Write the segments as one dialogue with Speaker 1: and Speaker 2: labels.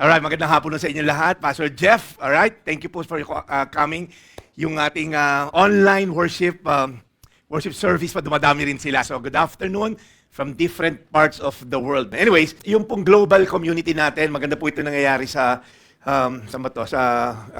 Speaker 1: Alright, magandang hapon na sa inyo lahat. Pastor Jeff, alright, thank you po for coming. Yung ating online worship service pa, dumadami rin sila. So good afternoon from different parts of the world. Anyways, yung pong global community natin, maganda po ito nangyayari sa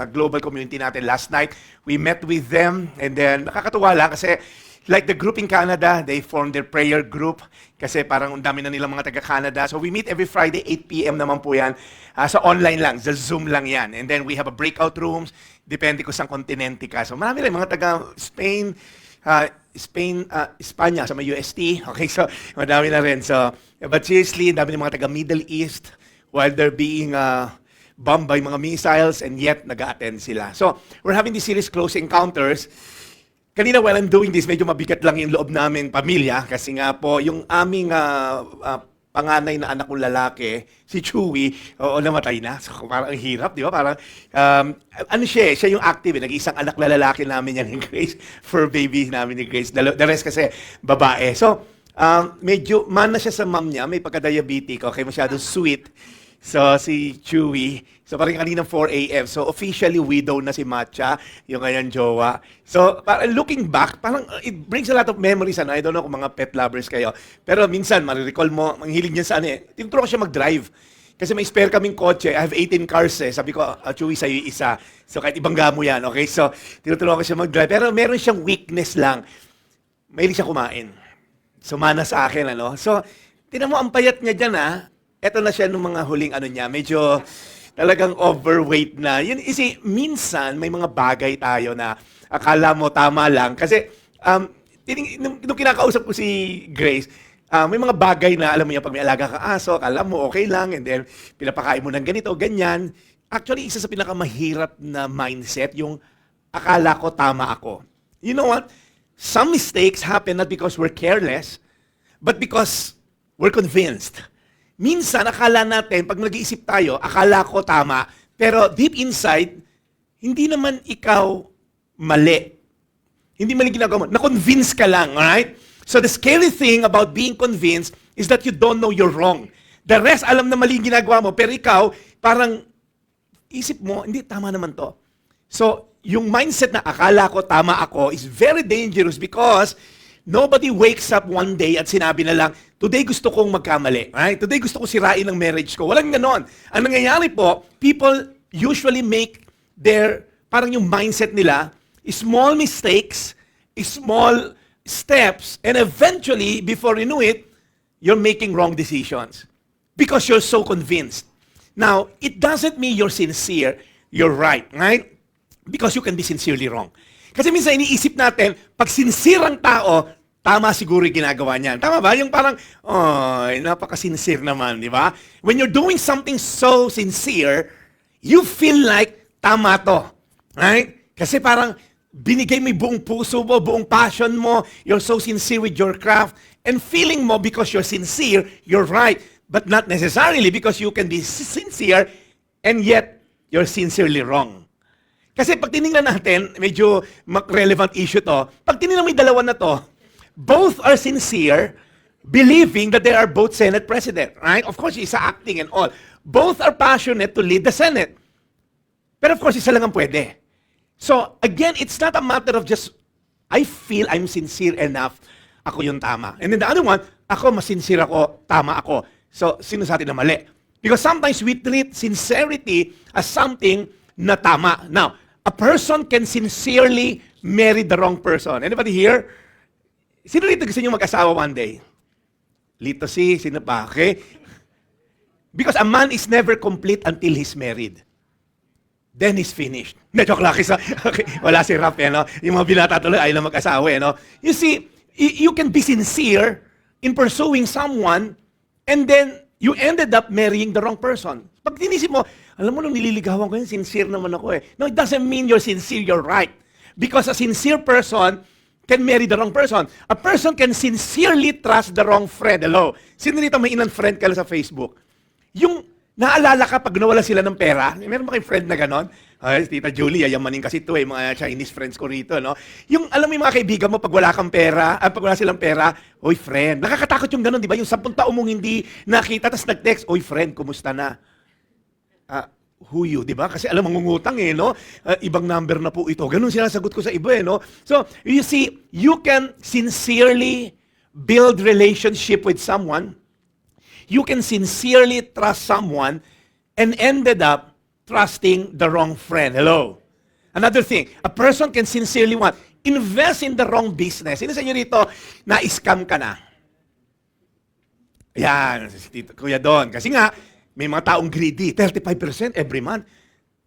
Speaker 1: global community natin. Last night, we met with them and then nakakatuwa lang kasi like the group in Canada, they formed their prayer group kasi parang ang dami na nilang mga taga-Canada. So we meet every Friday, 8 p.m. naman po yan. Sa online lang, sa Zoom lang yan. And then we have a breakout rooms, depende kung saan kontinente ka. So marami rin mga taga-Spain, Espanya, sa may UST. Okay, so madami na rin. So, but seriously, dami ng mga taga-Middle East while they're being bombed by mga missiles and yet nag-a-attend sila. So we're having this series, Close Encounters. Kanina while I'm doing this, medyo mabigat lang yung loob namin pamilya kasi nga po yung aming panganay na anak kong lalaki, si Chewy, namatay na. So parang ang hirap, di ba? Parang, siya yung active. Nag-iisang anak na lalaki namin yan ni Grace, fur baby namin ni Grace. The rest kasi babae. So, medyo man na siya sa mom niya, may pagka-diabetic, okay, masyadong sweet. So, si Chewy, so parang kaninang 4 a.m. So, officially widow na si Matcha, yung kanyang jowa. So, looking back, parang it brings a lot of memories. I don't know kung mga pet lovers kayo. Pero minsan, marirecall mo, manghilig niya sa tinuturo ko siya mag-drive. Kasi may spare kaming kotse. I have 18 cars eh. Sabi ko, Chewy, sa'yo isa. So, kahit ibangga mo yan, okay? So, tinuturo ko siya mag-drive. Pero meron siyang weakness lang. Mahilig siya kumain. So, mana sa akin, So, tinan mo, ang payat niya dyan, Eto na siya nung mga huling niya, medyo talagang overweight na. Yun, minsan may mga bagay tayo na akala mo tama lang. Kasi nung kinakausap ko si Grace, may mga bagay na alam mo yan, pag may alaga ka aso, akala mo okay lang, and then pinapakain mo ng ganito, ganyan. Actually, isa sa pinakamahirap na mindset, yung akala ko tama ako. You know what? Some mistakes happen not because we're careless, but because we're convinced. Minsan, akala natin, pag nag-iisip tayo, akala ko tama, pero deep inside, hindi naman ikaw mali. Hindi mali ginagawa mo. Na-convince ka lang, alright? So the scary thing about being convinced is that you don't know you're wrong. The rest, alam na mali ginagawa mo, pero ikaw, parang isip mo, hindi, tama naman to. So, yung mindset na akala ko tama ako is very dangerous because nobody wakes up one day at sinabi na lang, today gusto kong magkamali. Right? Today gusto ko sirain ang marriage ko. Walang ganon. Ang nangyayari po, people usually make parang yung mindset nila, small mistakes, small steps, and eventually, before you know it, you're making wrong decisions. Because you're so convinced. Now, it doesn't mean you're sincere. You're right. Right? Because you can be sincerely wrong. Kasi minsan iniisip natin, pag sincere ang tao, tama siguro yung ginagawa niyan. Tama ba? Yung parang, napaka-sincere naman, di ba? When you're doing something so sincere, you feel like, tama to. Right? Kasi parang, binigay mo yung buong puso mo, buong passion mo, you're so sincere with your craft, and feeling mo because you're sincere, you're right. But not necessarily because you can be sincere, and yet, you're sincerely wrong. Kasi pag tinignan natin, medyo relevant issue to, pag tinignan mo yung dalawa na to, both are sincere, believing that they are both Senate President, right? Of course, isa acting and all. Both are passionate to lead the Senate. Pero of course, isa lang ang pwede. So, again, it's not a matter of just, I feel I'm sincere enough, ako yung tama. And then the other one, ako mas sincere ako, tama ako. So, sino sa atin na mali? Because sometimes we treat sincerity as something na tama. Now, a person can sincerely marry the wrong person. Anybody here? Sino dito gusto nyo mag-asawa one day? Lito sino pa, okay? Because a man is never complete until he's married. Then he's finished. Medyo klakis, okay. Wala si Rap, no? Yung mga binata tuloy, ayaw na mag-asawa, no? You see, you can be sincere in pursuing someone and then you ended up marrying the wrong person. Pag tinisip mo, alam mo nung nililigawan ko yun, sincere naman ako eh. No, it doesn't mean you're sincere, you're right. Because a sincere person can marry the wrong person. A person can sincerely trust the wrong friend. Hello? Sino dito may inang friend ka sa Facebook? Yung naalala ka pag nawala sila ng pera, meron ba kayong friend na ganon? Ay, Tita Julie, yayamanin kasi ito mga Chinese friends ko rito, no? Yung, alam mo yung mga kaibigan mo, pag wala kang pera, pag wala silang pera, oy friend, nakakatakot yung ganon, di ba? Yung 10 taon mong hindi nakita, tapos nag-text, oy friend, kumusta na? who you, di ba? Kasi alam, mangungutang no? Ibang number na po ito. Ganun sinasagot ko sa iba no? So, you see, you can sincerely build relationship with someone. You can sincerely trust someone and ended up trusting the wrong friend. Hello? Another thing, a person can sincerely invest in the wrong business. Sino sa inyo dito, na-scam ka na? Yan, Kuya Don. Kasi nga, may mga taong greedy, 35% every month.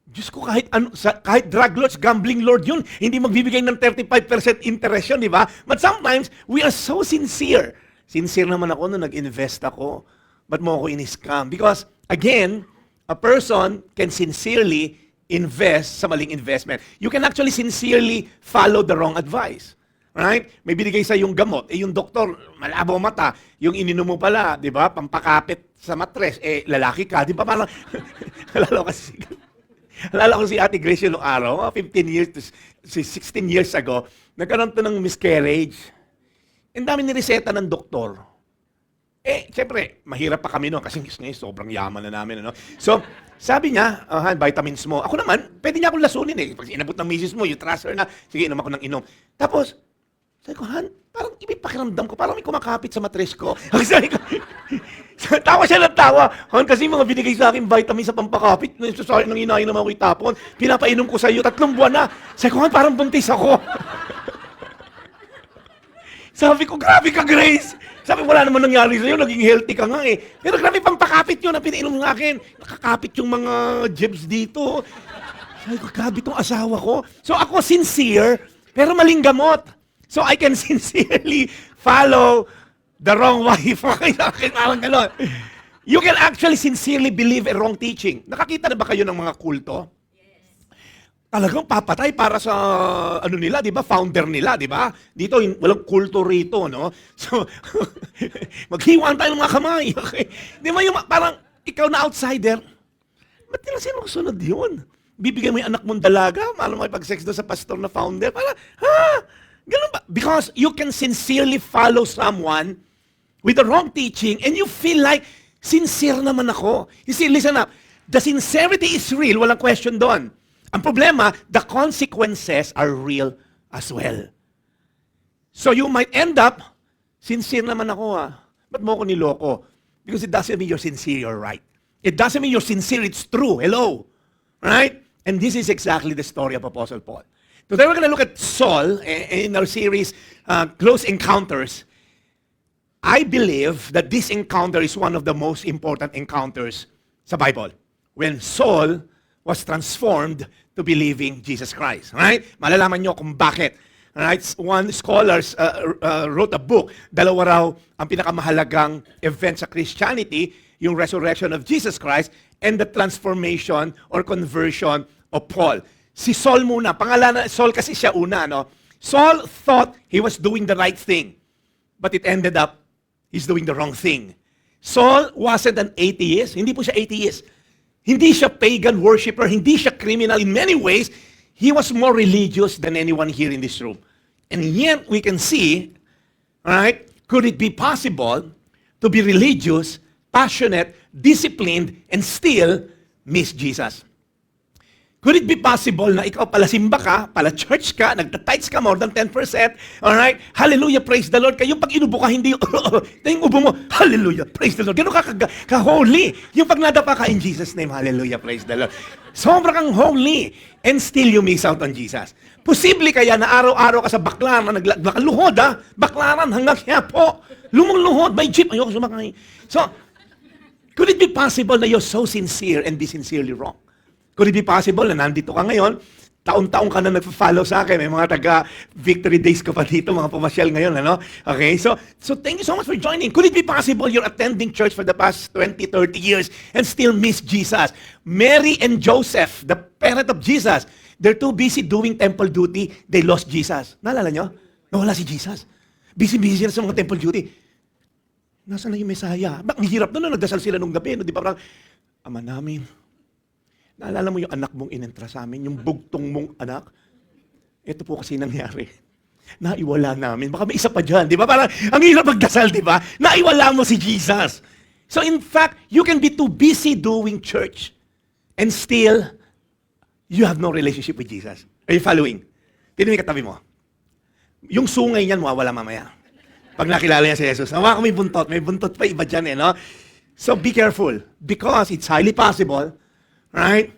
Speaker 1: Diyos ko, kahit drug lords, gambling lord yun, hindi magbibigay ng 35% interest yun, di ba? But sometimes, we are so sincere. Sincere naman ako nung nag-invest ako. Ba't mo ako in-scam? Because, again, a person can sincerely invest sa maling investment. You can actually sincerely follow the wrong advice. Right? May binigay sa yung gamot. Yung doktor, malabo mata. Yung ininom mo pala, di ba? Pampakapit sa matres. Lalaki ka. Di ba parang, alala ko si Ate Grace yung araw, 15 years, 16 years ago, nagkaroon to ng miscarriage. Ang dami nireseta ng doktor. Siyempre, mahirap pa kami noon kasi ngayon sobrang yaman na namin. So, sabi niya, vitamins mo. Ako naman, pwede niya akong lasunin Pag inabot ng misis mo, you trust her na, sige, inom ako ng inom. Tapos, sabi ko, parang ipakiramdam ko, parang may kumakapit sa matres ko. Sabi ko, tawa siya ng tawa. Kasi mga binigay sa akin vitamins sa pampakapit, sorry, nang inayin naman ako itapon, pinapainom ko sa iyo, 3 buwan na. Sabi ko, parang buntis ako. Sabi ko, grabe ka, Grace. Sabi, wala naman nangyari sa'yo, naging healthy ka nga Pero grabe pang pakapit yun na pinainom ng akin. Nakakapit yung mga jibs dito. Sabi ko, grabe itong asawa ko. So ako sincere, pero maling gamot. So I can sincerely follow the wrong wife. Parang gano'n. You can actually sincerely believe a wrong teaching. Nakakita na ba kayo ng mga kulto? Talagang papatay para sa nila, 'di ba? Founder nila, 'di ba? Dito walang kulto rito, no? So maghiwaan tayo ng mga kamay. Okay? 'Di ba yung parang ikaw na outsider? Ba't nila sinusunod 'yun? Bibigyan mo 'yung anak mong dalaga, malo mo ipag-sex doon sa pastor na founder. Para ganun ba? Because you can sincerely follow someone with the wrong teaching and you feel like sincere naman ako. You see, listen up. The sincerity is real, walang question doon. Ang problema, the consequences are real as well. So you might end up, sincere naman ako Ba't mo ako niloko? Because it doesn't mean you're sincere, you're right. It doesn't mean you're sincere, it's true. Hello? Right? And this is exactly the story of Apostle Paul. Today we're going to look at Saul in our series, Close Encounters. I believe that this encounter is one of the most important encounters sa Bible. When Saul was transformed to believing Jesus Christ. Right? Malalaman nyo kung bakit. Right? One scholars wrote a book, 2 raw ang pinakamahalagang event sa Christianity, yung resurrection of Jesus Christ and the transformation or conversion of Paul. Si Saul muna, pangalan Saul kasi siya una, no? Saul thought he was doing the right thing, but it ended up he's doing the wrong thing. Saul wasn't an atheist, hindi po siya atheist. Hindi siya pagan worshiper, hindi siya criminal. In many ways, he was more religious than anyone here in this room. And yet, we can see, right, could it be possible to be religious, passionate, disciplined, and still miss Jesus? Could it be possible na ikaw pala simba ka, pala church ka, nagtatites ka more than 10%, alright? Hallelujah, praise the Lord. Kayong pag inubo ka, hindi, yung ubo mo, hallelujah, praise the Lord. Gano'n ka holy. Yung pag nadapa ka, in Jesus' name, hallelujah, praise the Lord. Sobrang kang holy, and still you miss out on Jesus. Posible kaya na araw-araw ka sa baklaran, nagluhod baklaran hanggang Quiapo, lumuluhod, may jeep, ayoko sumakay. So, could it be possible na you're so sincere and be sincerely wrong? Could it be possible na nandito ka ngayon, taon-taon ka na nagpa-follow sa akin, may mga taga-victory days ko pa dito, mga pumasyal ngayon, Okay, so thank you so much for joining. Could it be possible you're attending church for the past 20, 30 years and still miss Jesus? Mary and Joseph, the parent of Jesus, they're too busy doing temple duty, they lost Jesus. Naalala nyo? Nawala si Jesus. Busy-busy sila sa mga temple duty. Nasaan na yung Messiah? Ang hirap na nagdasal sila nung gabi, di ba parang, Ama namin, naalala mo yung anak mong inentra sa amin, yung bugtong mong anak? Ito po kasi nangyari. Naiwala namin. Baka may isa pa dyan, di ba? Parang, ang hirap magdasal, di ba? Naiwala mo si Jesus. So in fact, you can be too busy doing church and still, you have no relationship with Jesus. Are you following? Tignan mo yung katabi mo. Yung sungay niyan, mawawala mamaya. Pag nakilala niya si Jesus. Nawa may buntot pa iba dyan no? So be careful, because it's highly possible, right,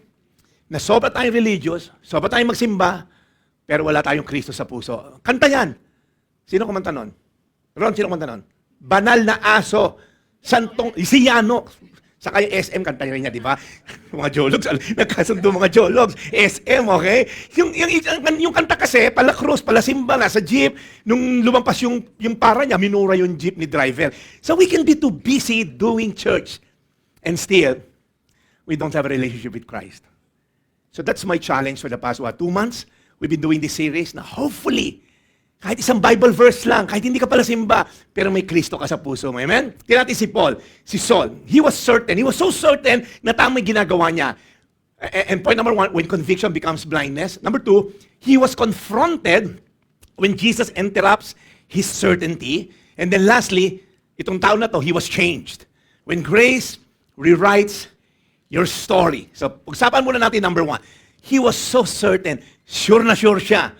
Speaker 1: na sobra tayong religious, sobra tayong magsimba, pero wala tayong Kristo sa puso. Kanta yan. Sino kumanta nun? Ron, sino kumanta nun? Banal na aso, santong, si Yano. Saka yung SM, kanta rin niya, di ba? Mga jologs, nagkasundo mga jologs. SM, okay? Yung kanta kasi, pala cross, pala simba, nasa jeep. Nung lumampas yung para niya, minura yung jeep ni driver. So we can be too busy doing church. And still, we don't have a relationship with Christ. So that's my challenge for the past, 2 months? We've been doing this series na hopefully, kahit isang Bible verse lang, kahit hindi ka pala simba, pero may Kristo ka sa puso mo. Amen? Tingnan natin si Paul, si Saul. He was so certain na tama yung ginagawa niya. And point number 1, when conviction becomes blindness. Number 2, he was confronted when Jesus interrupts his certainty. And then lastly, itong tao na to, he was changed. When grace rewrites your story. So, pag-usapan muna natin number 1. He was so certain. Sure na sure siya.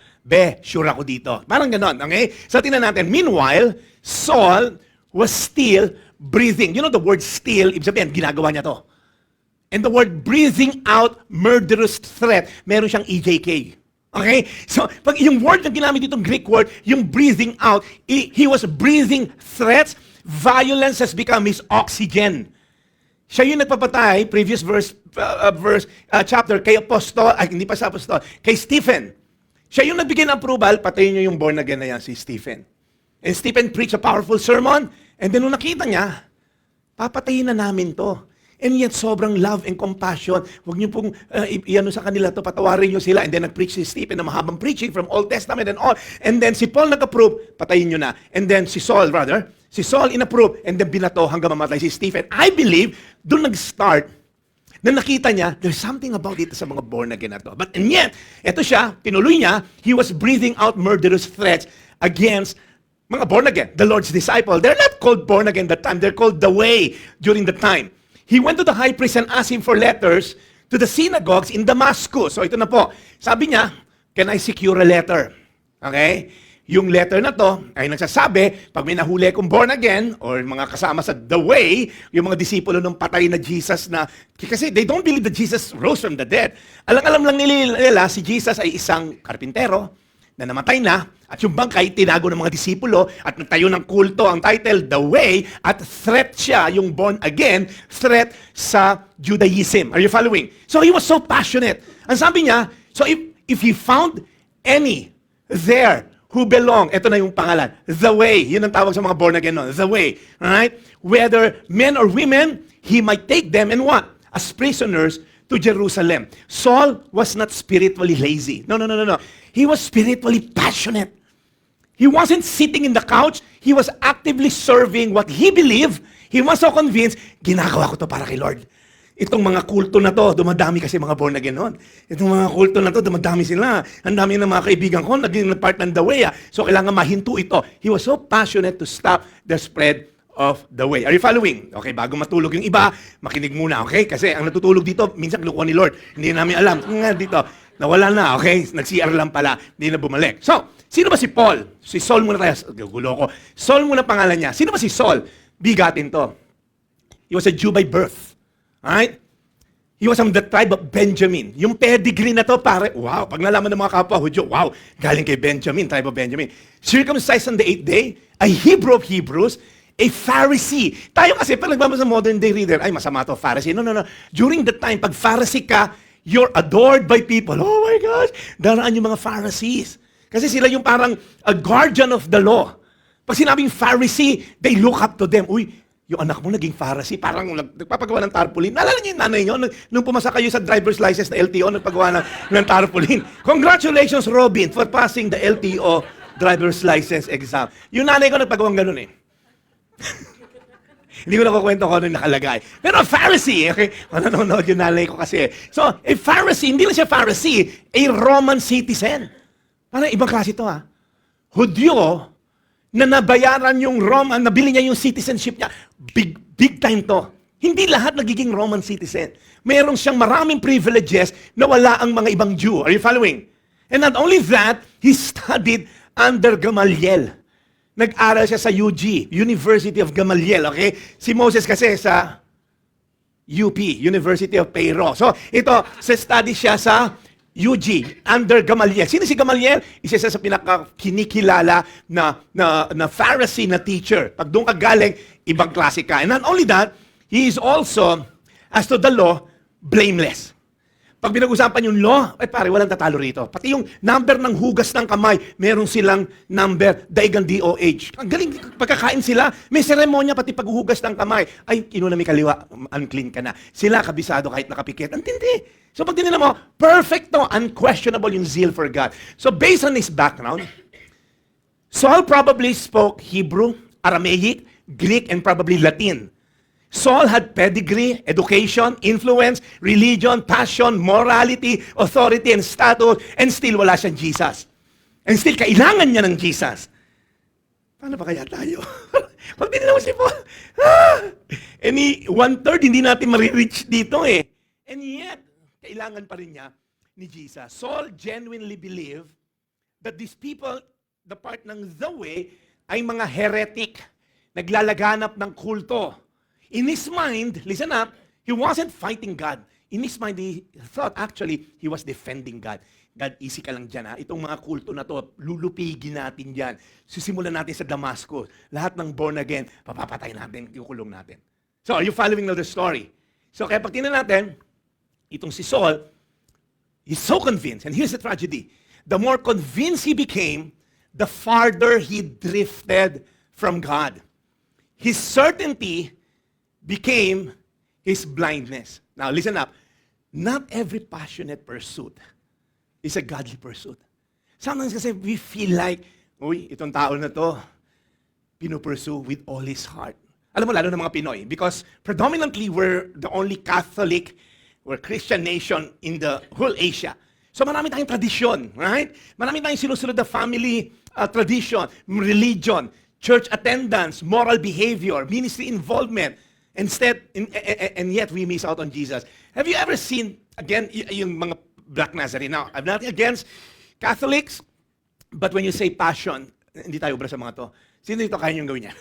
Speaker 1: Sure ako dito. Parang ganon, okay? So, tingnan natin. Meanwhile, Saul was still breathing. You know the word still, ibig sabihin, ginagawa niya to. And the word breathing out murderous threat, meron siyang EJK. Okay? So, pag yung word na ginamit ditong Greek word, yung breathing out, he was breathing threats. Violence has become his oxygen. Siya yung nagpapatay, previous chapter, kay apostol, hindi pa sa apostol, kay Stephen. Siya yung nagbigay ng approval, patayin niyo yung born again na yan, si Stephen. And Stephen preached a powerful sermon, and then nung nakita niya, papatayin na namin to. And yet, sobrang love and compassion. Huwag niyo pong iano sa kanila to, patawarin niyo sila. And then nag-preach si Stephen na mahabang preaching from Old Testament and all. And then si Paul nag-approve, patayin niyo na. And then si Saul in-approve, and then binato hanggang mamatay si Stephen. I believe, doon nag-start, na nakita niya, there's something about it sa mga born again na to. But and yet, eto siya, tinuloy niya, he was breathing out murderous threats against mga born again, the Lord's disciple. They're not called born again that time, they're called the way during the time. He went to the high priest and asked him for letters to the synagogues in Damascus. So ito na po, sabi niya, can I secure a letter? Okay? Yung letter na to ay nagsasabi, pag may nahuli kong born again, or mga kasama sa the way, yung mga disipulo ng patay na Jesus na, kasi they don't believe that Jesus rose from the dead. Alam lang nila, si Jesus ay isang karpintero na namatay na, at yung bangkay, tinago ng mga disipulo, at nagtayo ng kulto, ang title, The Way, at threat siya, yung born again, threat sa Judaism. Are you following? So he was so passionate. Ang sabi niya, so if he found any there, who belong, ito na yung pangalan, the way, yun ang tawag sa mga born again noon, the way, alright? Whether men or women, he might take them and what? As prisoners to Jerusalem. Saul was not spiritually lazy. No. He was spiritually passionate. He wasn't sitting in the couch, he was actively serving what he believed. He was so convinced, ginagawa ko to para kay Lord. Itong mga kulto na to, dumadami kasi mga born again noon. Itong mga kulto na to, dumadami sila. Ang dami ng mga kaibigan ko, naging part ng the way. So kailangan mahinto ito. He was so passionate to stop the spread of the way. Are you following? Okay, bago matulog yung iba, makinig muna, okay? Kasi ang natutulog dito, minsan kinukuha ni Lord. Hindi namin alam. Dito, nawala na, okay? Nag-CR lang pala, hindi na bumalik. So, sino ba si Paul? Si Saul muna tayo. Gulo ko. Saul muna pangalan niya. Sino ba si Saul? Bigatin to. He was a Jew by birth. Alright? He was from the tribe of Benjamin. Yung pedigree na to, pare, wow, pag nalaman ng mga kapwa Hudyo, wow, galing kay Benjamin, tribe of Benjamin. Circumcised on the 8th day, a Hebrew of Hebrews, a Pharisee. Tayo kasi, pag nagbabasa modern day reader, ay, masama to, Pharisee. No. During that time, pag Pharisee ka, you're adored by people. Oh my gosh, daraan yung mga Pharisees. Kasi sila yung parang a guardian of the law. Pag sinabing Pharisee, they look up to them. Uy, yung anak mo naging Pharisee, parang nagpapagawa ng tarpaulin. Naalala niyo yung nanay niyo, nung pumasa kayo sa driver's license na LTO, nagpagawa ng tarpaulin. Congratulations, Robin, for passing the LTO driver's license exam. Yung nanay ko nagpagawang ganun eh. Hindi ko na kukwento ko ano nakalagay. Pero a Pharisee, okay? Nanonood yung nanay ko kasi. So, a Pharisee, hindi na siya Pharisee, a Roman citizen. Parang ibang klase ito ha. Hudyo, na nabayaran yung Rome, nabili niya yung citizenship niya. Big time to. Hindi lahat nagiging Roman citizen. Meron siyang maraming privileges na wala ang mga ibang Jew. Are you following? And not only that, he studied under Gamaliel. Nag-aral siya sa UG, University of Gamaliel, okay? Si Moses kasi sa UP, University of Peiro. So, ito, study siya sa UG, under Gamaliel. Sino si Gamaliel? Isa siya sa pinaka-kinikilala na Pharisee na teacher. Pag doon ka galing, ibang klase ka. And not only that, he is also, as to the law, blameless. Pag pinag-usapan yung law, ay pare, walang tatalo rito. Pati yung number ng hugas ng kamay, meron silang number, daigang DOH. Ang galing, pagkakain sila, may seremonya pati paghuhugas ng kamay. Ay, kinuna may kaliwa, unclean ka na. Sila kabisado kahit nakapikit. Ang tindi. So pag tinila mo, perfect to, unquestionable yung zeal for God. So based on his background, Saul probably spoke Hebrew, Aramaic, Greek, and probably Latin. Saul had pedigree, education, influence, religion, passion, morality, authority, and status, and still wala siyang Jesus. And still, kailangan niya ng Jesus. Paano ba kaya tayo? Pag tinanong si Paul, and one-third, hindi natin marireach dito eh. And yet, kailangan pa rin niya ni Jesus. Saul genuinely believed that these people, the part ng the way, ay mga heretic, naglalaganap ng kulto. In his mind, listen up, he wasn't fighting God. In his mind, he thought actually he was defending God. God, easy ka lang dyan ha. Itong mga kulto na to, lulupigin natin dyan. Sisimulan natin sa Damascus. Lahat ng born again, papapatay natin, kukulong natin. So, are you following now the story? So, kaya pag tingnan natin, itong si Saul, he's so convinced. And here's the tragedy. The more convinced he became, the farther he drifted from God. His certainty became his blindness. Now, listen up. Not every passionate pursuit is a godly pursuit. Sometimes kasi we feel like, uy, itong tao na to, pinupursue with all his heart. Alam mo, lalo ng mga Pinoy, because predominantly we're the only Catholic or Christian nation in the whole Asia. So marami tayong tradisyon, right? Marami tayong sinusunod na family tradition, religion, church attendance, moral behavior, ministry involvement. And yet we miss out on Jesus. Have you ever seen, again, yung mga Black Nazarene? Now, I'm not against Catholics, but when you say passion, hindi tayo ubra sa mga to. Sino dito kaya niyong gawin yan?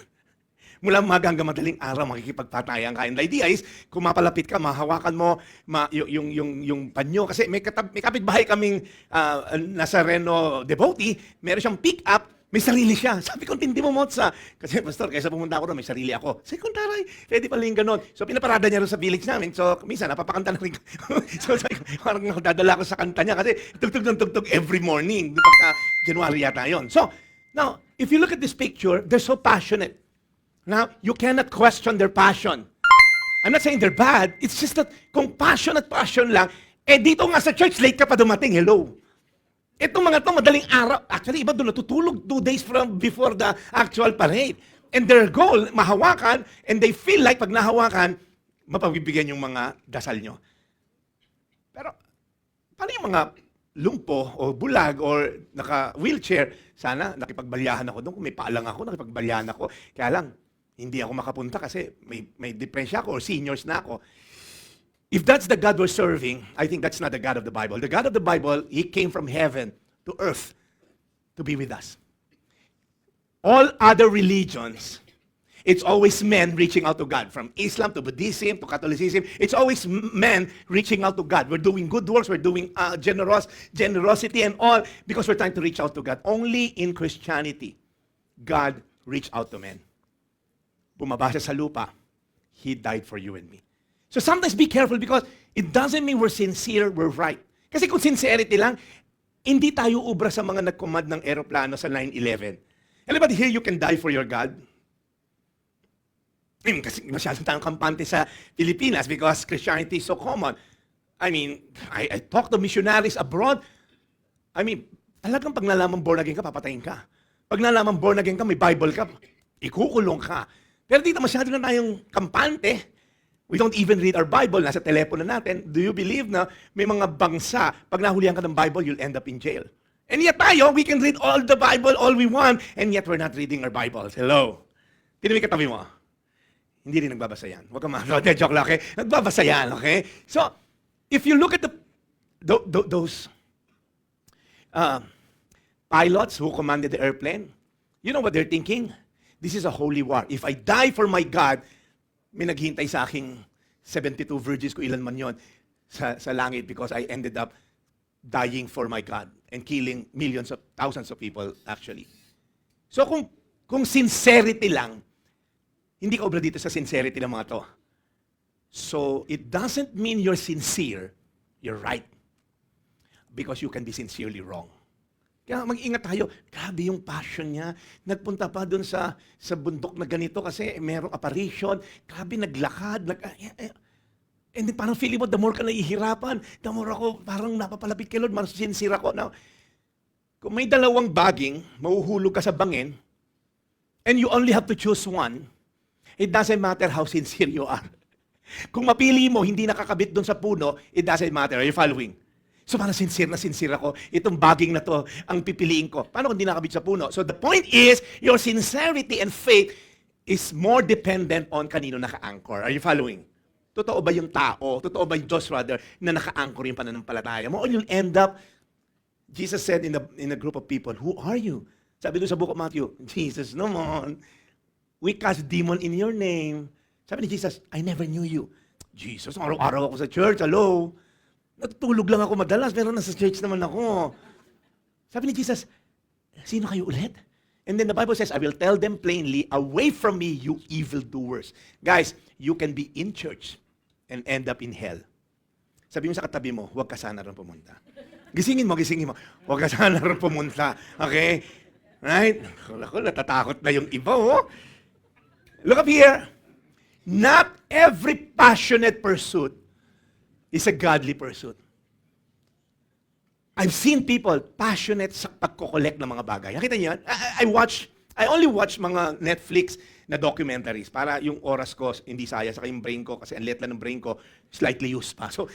Speaker 1: Mula umaga hanggang madaling araw, makikipagpatayan ka. And the idea is, kung mapalapit ka, mahawakan mo yung panyo. Kasi may kapitbahay kaming Nazareno devotee, meron siyang pick-up, may sarili siya. Sabi ko, tindi mo, Motsa. Kasi, Pastor, kaysa pumunta ako doon, may sarili ako. Sabi ko, taray, pwede pala yung ganon. So, pinaparada niya rin sa village namin. So, minsan, napapakanta na rin. So, sabi ko, parang dadala ko sa kanta niya. Kasi, tugtog ng tugtog every morning. Pagka January yata yun. So, now, if you look at this picture, they're so passionate. Now, you cannot question their passion. I'm not saying they're bad. It's just that, kung passion at passion lang, dito nga sa church, late ka pa dumating. Hello. Itong mga to, madaling araw. Actually, iba doon natutulog 2 days from before the actual parade. And their goal, mahawakan, and they feel like pag nahawakan, mapagbibigyan yung mga dasal nyo. Pero, paano yung mga lumpo o bulag or naka-wheelchair? Sana nakipagbalyahan ako doon. Kung may paalang ako, nakipagbalyahan ako. Kaya lang, hindi ako makapunta kasi may depresya ako or seniors na ako. If that's the God we're serving, I think that's not the God of the Bible. The God of the Bible, He came from heaven to earth to be with us. All other religions, it's always men reaching out to God. From Islam to Buddhism to Catholicism, it's always men reaching out to God. We're doing good works, we're doing generosity and all because we're trying to reach out to God. Only in Christianity, God reached out to men. Bumaba siya sa lupa. He died for you and me. So sometimes be careful because it doesn't mean we're sincere, we're right. Kasi kung sincerity lang, hindi tayo ubra sa mga nag-command ng aeroplano sa 9/11. Anybody here, you can die for your God? Kasi masyadong tayong kampante sa Pilipinas because Christianity is so common. I mean, I talk to missionaries abroad. I mean, talagang pag nalaman born again ka, papatayin ka. Pag nalaman born again ka, may Bible ka, ikukulong ka. Pero dito masyado na tayong kampante. We don't even read our Bible. Nasa telepono natin. Do you believe na may mga bangsa, pag nahulihan ka ng Bible, you'll end up in jail? And yet tayo, we can read all the Bible, all we want, and yet we're not reading our Bibles. Hello? Tinawin katabi mo. Hindi rin nagbabasa yan. Huwag kang joke lang, okay? Nagbabasa yan, okay? So, if you look at those pilots who commanded the airplane, you know what they're thinking? This is a holy war. If I die for my God, may naghihintay sa aking 72 virgins, kung ilan man yon, sa langit, because I ended up dying for my God and killing thousands of people actually. So kung sincerity lang, hindi ka obra dito sa sincerity ng mga to. So it doesn't mean you're sincere, you're right. Because you can be sincerely wrong. Kaya mag-ingat tayo. Grabe yung passion niya. Nagpunta pa dun sa bundok na ganito kasi merong apparition. Grabe naglakad. And then parang feeling mo, the more ka nahihirapan, the more ako parang napapalapit kay Lord, mas sincere ako. Now, kung may dalawang baging, mahuhulog ka sa bangin, and you only have to choose one, it doesn't matter how sincere you are. Kung mapili mo, hindi nakakabit doon sa puno, it doesn't matter. Are you following? So parang sincere ako. Itong baging na to, ang pipiliin ko. Paano kung hindi nakakabit sa puno? So the point is, your sincerity and faith is more dependent on kanino naka-anchor. Are you following? Totoo ba yung tao? Totoo ba yung Diyos rather na naka-anchor yung pananampalataya mo? Or you'll end up, Jesus said in a group of people, who are you? Sabi doon sa book of Matthew, Jesus naman. We cast demon in your name. Sabi ni Jesus, I never knew you. Jesus, araw-araw ako sa church, hello. Natutulog lang ako madalas, pero nasa church naman ako. Sabi ni Jesus, sino kayo ulit? And then the Bible says, I will tell them plainly, away from me, you evildoers. Guys, you can be in church and end up in hell. Sabi mo sa katabi mo, huwag ka sana rin pumunta. Gisingin mo. Huwag ka sana rin pumunta. Okay? Right? Ako, natatakot na yung iba, oh. Look up here. Not every passionate pursuit is a godly pursuit. I've seen people passionate sa pagko-collect ng mga bagay. Nakita niyo yan? I only watch mga Netflix na documentaries para yung oras ko hindi saya sa yung brain ko kasi ang liit lang ng brain ko, slightly used pa. So,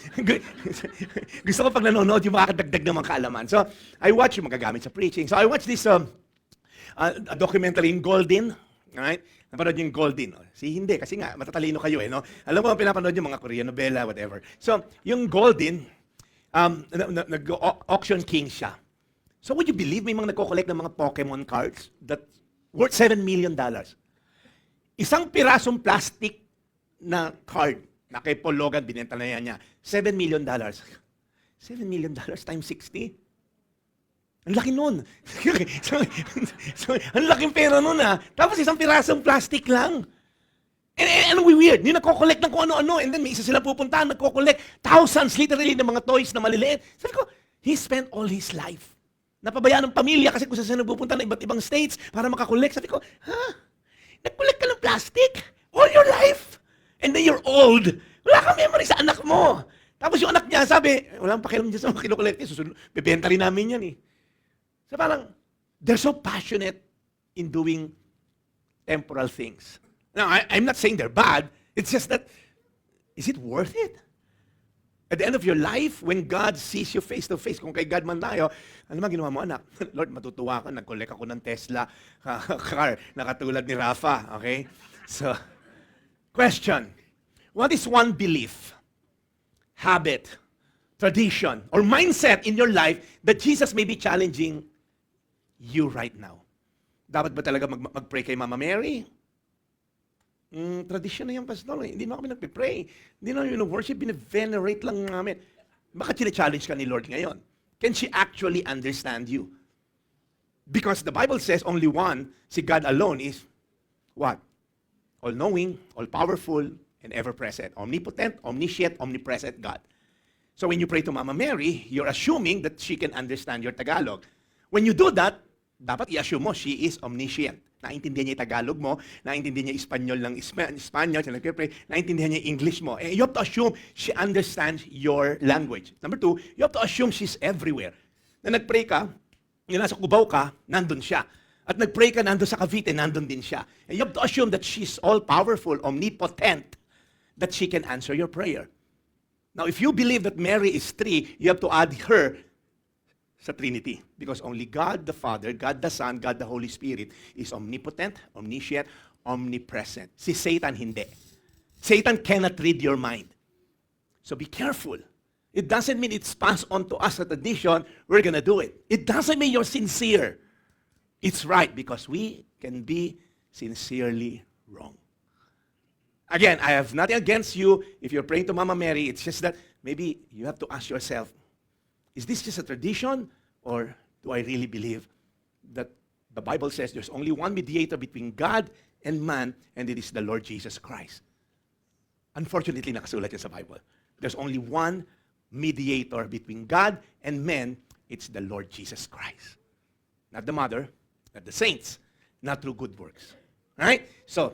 Speaker 1: gusto ko pag nanonood yung makakadagdag ng mga kaalaman. So, I watch yung magagamit sa preaching. So, I watch this a documentary in Golden. Alright? Napanood yung Golden. Hindi, kasi nga, matatalino kayo no? Alam mo, pinapanood yung mga Korean novela, whatever. So, yung Golden, nag-auction king siya. So, would you believe may mga nagko-collect ng mga Pokemon cards that worth $7 million? Isang pirasong plastic na card na kay Paul Logan, binenta na yan niya, $7 million. $7 million times 60? Ang laki nun. so, ang laking pera nun Tapos isang pirasong plastic lang. And weird. Yung nagko-collect ng kung ano-ano. And then may isa sila pupuntahan, nagko-collect thousands literally ng mga toys na maliliit. Sabi ko, he spent all his life. Napabayaan ng pamilya kasi kung saan pupunta ng iba't ibang states para makakollect. Sabi ko, nag-collect ka ng plastic? All your life? And then you're old. Wala kang memory sa anak mo. Tapos yung anak niya, sabi, walang pakialam dyan sa mga kinokollect. Susunod, bibenta rin namin yan So parang, they're so passionate in doing temporal things. Now, I'm not saying they're bad. It's just that, is it worth it? At the end of your life, when God sees you face to face, kung kay God man tayo, ano man ginawa mo, anak? Lord, matutuwa ka, nag-collect ako ng Tesla car na katulad ni Rafa. Okay? So, question. What is one belief, habit, tradition, or mindset in your life that Jesus may be challenging you right now? Dapat ba talaga mag-pray kay Mama Mary? Tradition na yung pastor. Hindi na kami nagpe-pray. Hindi na yung worship, bine-venerate lang namin. Bakit challenge ka ni Lord ngayon? Can she actually understand you? Because the Bible says only one, si God alone is what? All-knowing, all-powerful, and ever-present. Omnipotent, omniscient, omnipresent God. So when you pray to Mama Mary, you're assuming that she can understand your Tagalog. When you do that, dapat i-assume mo, she is omniscient. Naintindihan niya yung Tagalog mo, naintindihan niya Espanyol ng Espanyol, siya nagpipray, naintindihan niya yung English mo. You have to assume she understands your language. Number two, you have to assume she's everywhere. Na nagpray ka, yung nasa Cubao ka, nandun siya. At nagpray ka, nandun sa Cavite, nandun din siya. And you have to assume that she's all-powerful, omnipotent, that she can answer your prayer. Now, if you believe that Mary is three, you have to add her sa Trinity. Because only God the Father, God the Son, God the Holy Spirit is omnipotent, omniscient, omnipresent. Si Satan hindi. Satan cannot read your mind. So be careful. It doesn't mean it's passed on to us a tradition, we're gonna do it. It doesn't mean you're sincere. It's right because we can be sincerely wrong. Again, I have nothing against you if you're praying to Mama Mary. It's just that maybe you have to ask yourself, is this just a tradition or do I really believe that the Bible says there's only one mediator between God and man and it is the Lord Jesus Christ? Unfortunately, nakasulat yan sa Bible. There's only one mediator between God and men. It's the Lord Jesus Christ. Not the mother, not the saints, not through good works. Alright? So,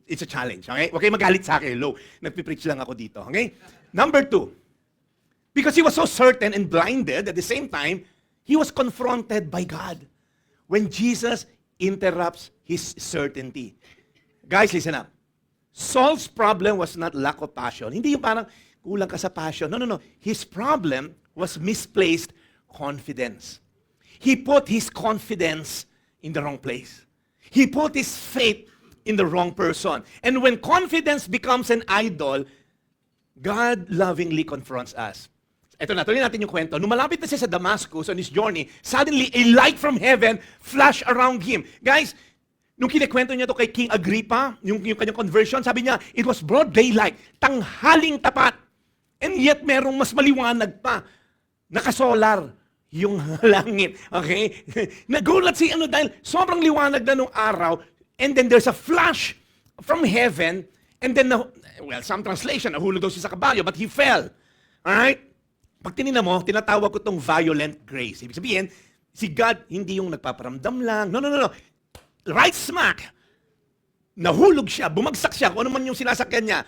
Speaker 1: it's a challenge. Okay? Huwag kayo magalit sa akin. Hello. Nagpipreach lang ako dito. Okay? Number 2. Because he was so certain and blinded, at the same time, he was confronted by God. When Jesus interrupts his certainty. Guys, listen up. Saul's problem was not lack of passion. Hindi yung parang kulang ka sa passion. No. His problem was misplaced confidence. He put his confidence in the wrong place. He put his faith in the wrong person. And when confidence becomes an idol, God lovingly confronts us. Ito na, tuloy natin yung kwento. Nung malapit na siya sa Damascus on his journey, suddenly a light from heaven flashed around him. Guys, nung kinikwento niya to kay King Agrippa, yung kanyang conversion, sabi niya, it was broad daylight, tanghaling tapat. And yet, merong mas maliwanag pa. Nakasolar yung langit. Okay? Nagulat si dahil sobrang liwanag na nung araw, and then there's a flash from heaven, and then, some translation, nahulog daw siya sa kabalyo, but he fell. Alright? Pag tinina mo, tinatawag ko itong violent grace. Ibig sabihin, si God hindi yung nagpaparamdam lang. No. Right smack. Nahulog siya, bumagsak siya, kung ano man yung sinasakyan niya.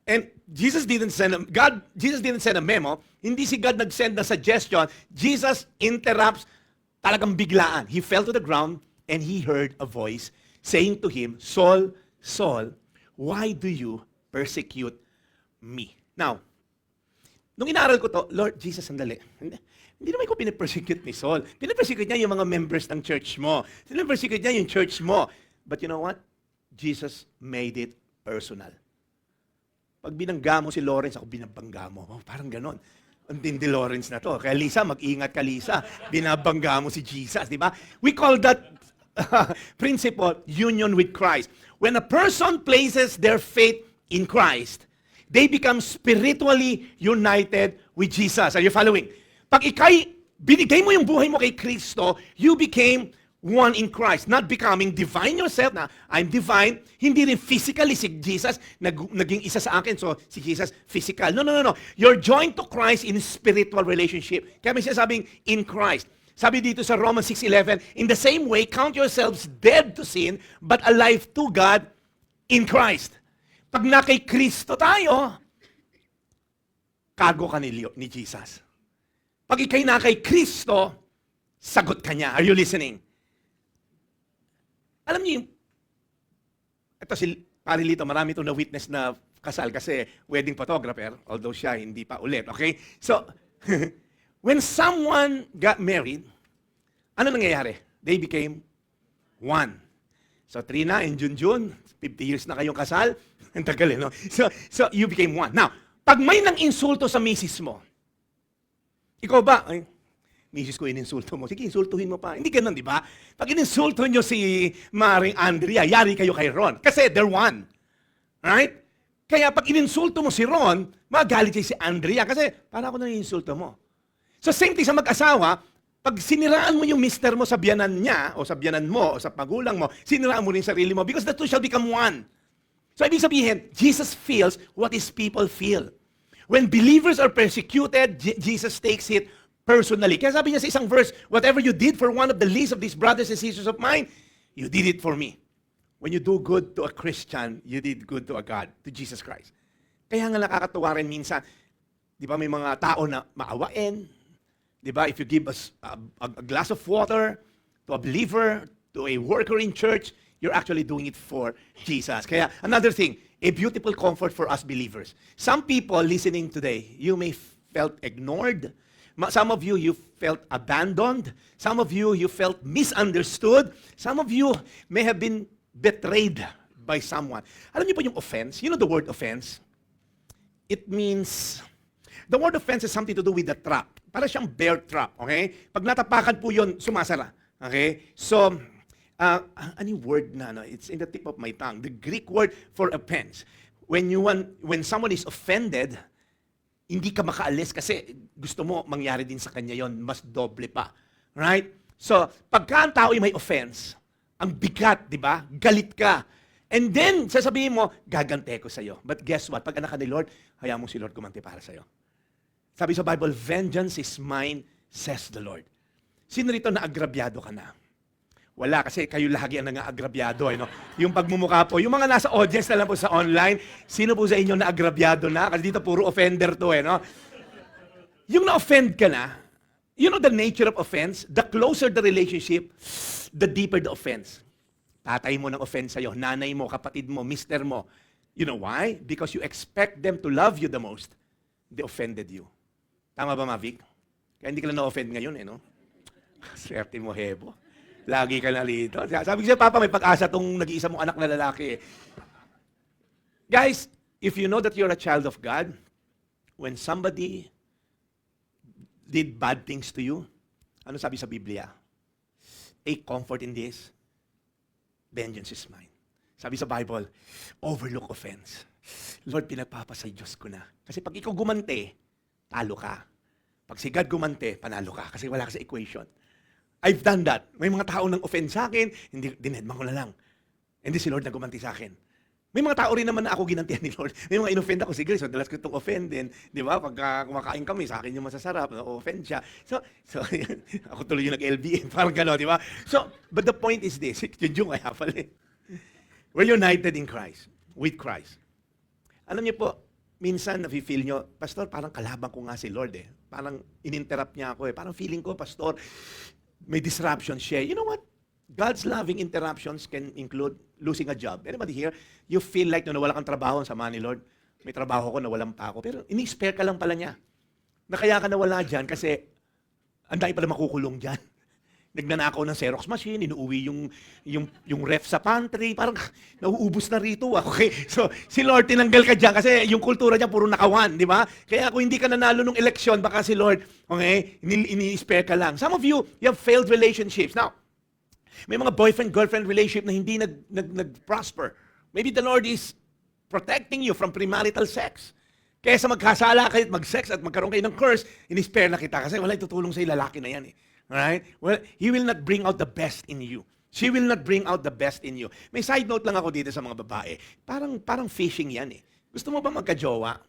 Speaker 1: And Jesus didn't send a memo. Hindi si God nag-send na suggestion. Jesus interrupts talagang biglaan. He fell to the ground and he heard a voice saying to him, Saul, Saul, why do you persecute me? Now, nung inaral ko to, Lord Jesus, sandali. Hindi naman ko pinipersecute ni Saul. Pinipersecute niya yung mga members ng church mo. Pinipersecute niya yung church mo. But you know what? Jesus made it personal. Pag binangga mo si Lawrence, ako binabangga mo. Oh, parang ganon. Ang tindi Lawrence na to. Kaya Lisa, mag-ingat ka Lisa. Binabangga mo si Jesus, di ba? We call that principle, union with Christ. When a person places their faith in Christ, they become spiritually united with Jesus. Are you following? Pag binigay mo yung buhay mo kay Kristo, you became one in Christ. Not becoming divine yourself na, I'm divine. Hindi rin physically si Jesus naging isa sa akin. So, si Jesus physical. No. You're joined to Christ in spiritual relationship. Kaya may sinasabing in Christ. Sabi dito sa Romans 6:11, in the same way, count yourselves dead to sin, but alive to God in Christ. Pag na kay Kristo tayo, cargo ka ni Jesus. Pag ikay na kay Kristo, sagot ka niya. Are you listening? Alam niyo, ito si Parilito, marami itong na-witness na kasal kasi wedding photographer, although siya hindi pa ulit. Okay? So, when someone got married, ano nangyayari? They became one. So, Trina and Junjun, 50 years na kayong kasal. Ang tagal no? So, you became one. Now, pag may nang insulto sa misis mo, ikaw ba, misis ko ininsulto mo, sige, insultuhin mo pa. Hindi ganun, di ba? Pag ininsulto nyo si Maring Andrea, yari kayo kay Ron. Kasi they're one. Right? Kaya pag ininsulto mo si Ron, magalit siya si Andrea kasi para ako nang ininsulto mo. So, same thing sa mag-asawa, pag siniraan mo yung mister mo sa biyanan niya, o sa biyanan mo, o sa magulang mo, siniraan mo rin sarili mo because the two shall become one. So, ibig sabihin, Jesus feels what his people feel. When believers are persecuted, Jesus takes it personally. Kaya sabi niya sa isang verse, whatever you did for one of the least of these brothers and sisters of mine, you did it for me. When you do good to a Christian, you did good to a God, to Jesus Christ. Kaya nga nakakatuwa rin minsan, di ba may mga tao na maawain, di ba, if you give us a glass of water to a believer, to a worker in church, you're actually doing it for Jesus. Kaya another thing, a beautiful comfort for us believers. Some people listening today, you may felt ignored. Some of you, you felt abandoned. Some of you, you felt misunderstood. Some of you may have been betrayed by someone. Alam niyo po yung offense? You know the word offense? It means, the word offense has something to do with the trap. Para siyang bear trap, okay? Pag natapakan po yun, sumasara. Okay? So, ano yung word na, no? It's in the tip of my tongue. The Greek word for offense. When someone is offended, hindi ka makaalis kasi gusto mo mangyari din sa kanya yon, mas doble pa. Right? So, pagka ang tao ay may offense, ang bigat, di ba? Galit ka. And then, sasabihin mo, gagante ko sa'yo. But guess what? Pag anak ka ni Lord, hayaan mo si Lord gumanti para sa'yo. Sabi sa Bible, vengeance is mine, says the Lord. Sino rito na agrabyado ka na? Wala, kasi kayo lagi ang nang-aagrabyado. No? Yung pagmumukha po, yung mga nasa audience na lang po sa online, sino po sa inyo na agrabyado na? Kasi dito puro offender to. No? Yung na-offend ka na, you know the nature of offense? The closer the relationship, the deeper the offense. Tatay mo ng offense sa'yo, nanay mo, kapatid mo, mister mo. You know why? Because you expect them to love you the most. They offended you. Tama ba, Mavic? Kaya hindi ka lang na-offend ngayon, no? Swerte mo, Hebo. Lagi ka na rito. Sabi ko siya, Papa, may pag-asa tong nag-iisa mong anak na lalaki. Guys, if you know that you're a child of God, when somebody did bad things to you, ano sabi sa Biblia? Take comfort in this. Vengeance is mine. Sabi sa Bible, overlook offense. Lord, pinagpapasay Diyos ko na. Kasi pag ikaw gumante, talo ka. Pag si God gumante, panalo ka. Kasi wala ka sa equation. I've done that. May mga tao nang offend sa akin, hindi, dinedman ko na lang. Hindi si Lord na gumanti sa akin. May mga tao rin naman na ako ginantihan ni Lord. May mga in-offend ako, sige, so dalas ko itong offend din. Di ba? Pag kumakain kami, sa akin yung masasarap, na-offend siya. So ako tuloy yung nag-LBM, parang gano'n, di ba? So, but the point is this, yung ay hafal eh. We're united in Christ, with Christ. Alam niyo po, minsan nafe-feel nyo, Pastor, parang kalaban ko nga si Lord eh. Parang in-interrupt niya ako eh. Parang feeling ko, Pastor, may disruption siya. You know what? God's loving interruptions can include losing a job. Anybody here? You feel like no, nawala kang trabaho, sama ni Lord. May trabaho ko, nawalan pa ako. Pero ini-spare ka lang pala niya. Na kaya ka nawala dyan kasi ang dami pala makukulong dyan. Nagnanakaw ng Xerox machine, inuuwi yung ref sa pantry, parang nauubos na rito. Okay? So, si Lord tinanggal ka dyan kasi yung kultura niya puro nakawan, di ba? Kaya kung hindi ka nanalo ng eleksyon, baka si Lord, okay, ini-spare ka lang. Some of you have failed relationships. Now, may mga boyfriend-girlfriend relationship na hindi nag-prosper. Maybe the Lord is protecting you from premarital sex. Kaysa magkasala kayo at mag-sex at magkaroon kayo ng curse, ini-spare na kita kasi wala itutulong sa lalaki na yan eh. Alright? Well, He will not bring out the best in you. She will not bring out the best in you. May side note lang ako dito sa mga babae. Parang fishing yan eh. Gusto mo ba magka-jowa?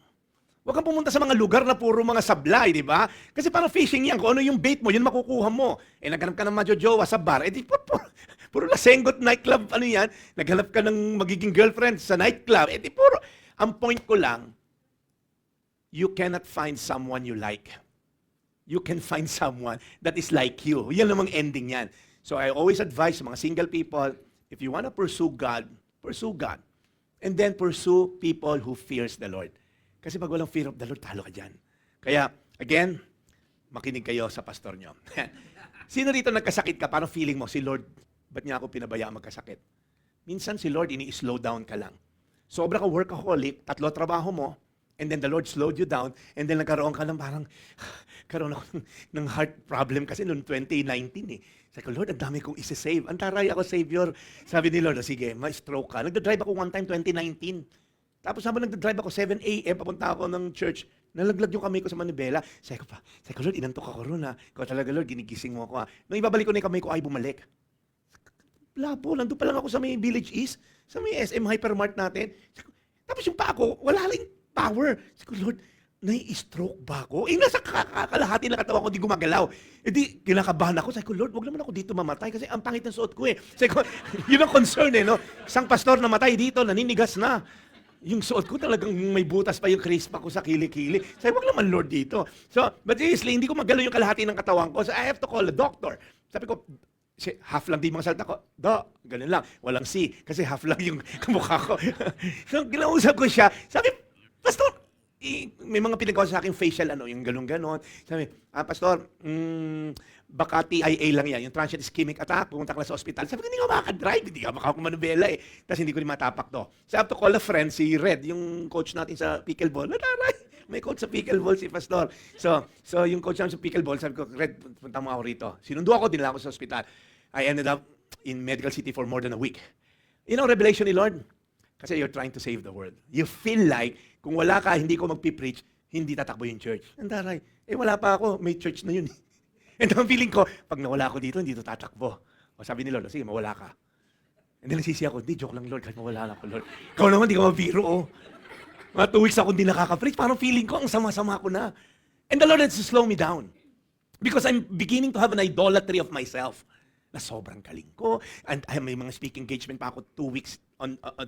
Speaker 1: Huwag kang pumunta sa mga lugar na puro mga sablay, di ba? Kasi parang fishing yan. Kung ano yung bait mo, yun makukuha mo. Eh, naghanap ka ng majojowa sa bar, eh di puro lasenggot nightclub, ano yan? Naghanap ka ng magiging girlfriend sa nightclub, eh di puro. Ang point ko lang, you cannot find someone you like. You can find someone that is like you. Yan namang ending yan. So I always advise mga single people, if you want to pursue God. And then pursue people who fears the Lord. Kasi pag walang fear of the Lord, talo ka dyan. Kaya, again, makinig kayo sa pastor nyo. Sino rito nagkasakit ka? Parang feeling mo, si Lord, ba't niya ako pinabayaan magkasakit? Minsan si Lord, ini-slow down ka lang. Sobra ka workaholic, 3 trabaho mo, and then the Lord slowed you down, and then nagkaroon ka ng parang, karoon ako ng heart problem kasi noong 2019 eh. Sabi ko, Lord, ang dami kong isi-save. Antaray ako, Savior. Sabi ni Lord, sige, ma-stroke ka. Nagdadrive ako one time, 2019. Tapos habang nagdadrive ako, 7 a.m., papunta ako ng church, nalaglag yung kamay ko sa manibela. Sabi ko, Lord, inantok ako ron ha. Ikaw talaga, Lord, ginigising mo ako ha. Nung ibabalik ko na yung kamay ko, ay bumalik. Wala po, nandun pa lang ako sa may Village East, sa may SM Hypermart natin. Tapos yung pa ako, wala lang power. Sabi ko, Lord, nai-stroke ba ako? Eh, nasa kalahati ng katawan ko, di gumagalaw. Eh di, kinakabahan ako. Sabi ko, Lord, wag naman ako dito mamatay kasi ang pangit ng suot ko eh. Sabi ko, yun ang concern eh, no? Isang pastor na matay dito, naninigas na. Yung suot ko talagang may butas pa yung crispa ko sa kili-kili. Sabi, wag naman Lord dito. So, but seriously, hindi ko magalaw yung kalahati ng katawan ko. So, I have to call a doctor. Sabi ko, half lang di mga salita ko. Ganun lang. Walang C. Kasi half lang yung kamukha ko. So, kinausap ko siya. Sabi, Pastor, may mga pinagawa sa akin facial, yung galon-ganon. Sabi, Pastor, baka TIA lang yan, yung transient ischemic attack, pumunta ka na sa ospital. Sabi ko, hindi ka makakadrive, hindi ka makakumanubela eh. Tapos hindi ko rin matapak to. So I have to call a friend, si Red, yung coach natin sa pickleball. Nataray, may coach sa pickleball si Pastor. So yung coach namin sa pickleball, sabi ko, Red, punta mo ako rito. Sinundo ako, dinala ako sa ospital. I ended up in Medical City for more than a week. You know, revelation ni Lord? Kasi you're trying to save the world. You feel like, kung wala ka, hindi ko magpipreach, hindi tatakbo yung church. Andaray, wala pa ako, may church na yun. And ang feeling ko, pag nawala ako dito, hindi ito tatakbo. O sabi ni Lord, sige, mawala ka. And then nagsisi ako, hindi, joke lang Lord, kahit mawala lang ako Lord. Ikaw naman, di ka mabiro, oh. Mga 2 weeks ako hindi nakaka-preach, parang feeling ko, ang sama-sama ko na. And the Lord had to slow me down. Because I'm beginning to have an idolatry of myself. Na sobrang galing ko. And may mga speaking engagement pa ako 2 weeks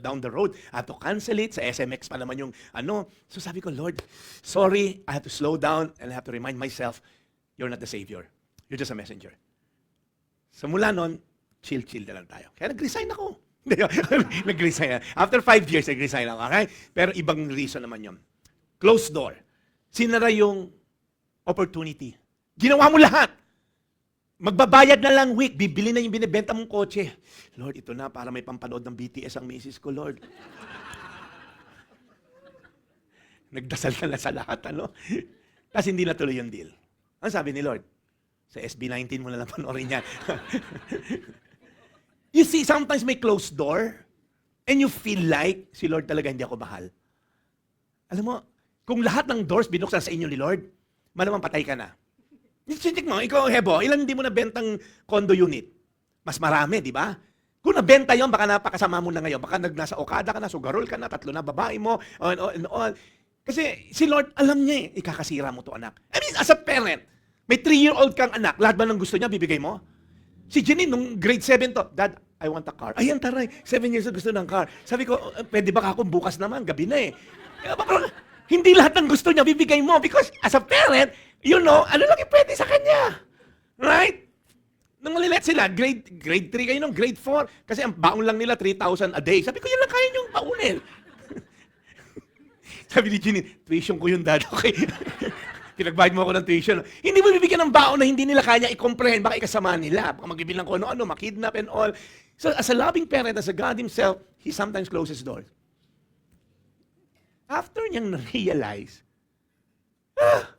Speaker 1: down the road. I have to cancel it. Sa SMX pa naman yung So sabi ko, Lord, sorry, I have to slow down and I have to remind myself, you're not the Savior. You're just a messenger. So mula nun, chill-chill na lang tayo. Kaya nag-resign ako. Nag-resign na. After 5 years, nag-resign ako. Okay? Pero ibang reason naman yun. Closed door. Sinara yung opportunity. Ginawa mo lahat. Magbabayad na lang week, bibili na yung binibenta mong kotse. Lord, ito na para may pampanood ng BTS ang misis ko, Lord. Nagdasal na lang sa lahat, Tapos hindi natuloy yung deal. Ang sabi ni Lord, sa SB19 mo na lang panoorin yan. You see, sometimes may closed door and you feel like si Lord talaga hindi ako mahal. Alam mo, kung lahat ng doors binuksan sa inyo ni Lord, malamang patay ka na. Sinig mo, ikaw, Hebo, ilan hindi mo nabentang condo unit? Mas marami, di ba? Kung nabenta yon, baka napakasama mo na ngayon. Baka nasa Okada ka na, sugarol ka na, 3 na babae mo, and all. Kasi si Lord, alam niya ikakasira mo to anak. I mean, as a parent, may 3-year-old kang anak, lahat ba ng gusto niya, bibigay mo? Si Janine, nung grade 7 to, Dad, I want a car. Ayan, taray, 7 years old gusto ng car. Sabi ko, pwede ba ako bukas naman, gabi na hindi lahat ng gusto niya, bibigay mo. Because as a parent, you know, ano lang yung pwede sa kanya. Right? Nung malilit sila, grade 3 kayo nung grade 4. Kasi ang baon lang nila, 3,000 a day. Sabi ko, yan lang kaya niyong baunin. Sabi ni Janine, tuition ko yun, Dad. Okay. Pinagbayad mo ako ng tuition. Hindi mo bibigyan ng baon na hindi nila kaya i-comprehend. Baka ikasama nila. Baka magbibilang ko ano-ano, makidnap and all. So as a loving parent, as a God Himself, He sometimes closes doors. After niyang na-realize,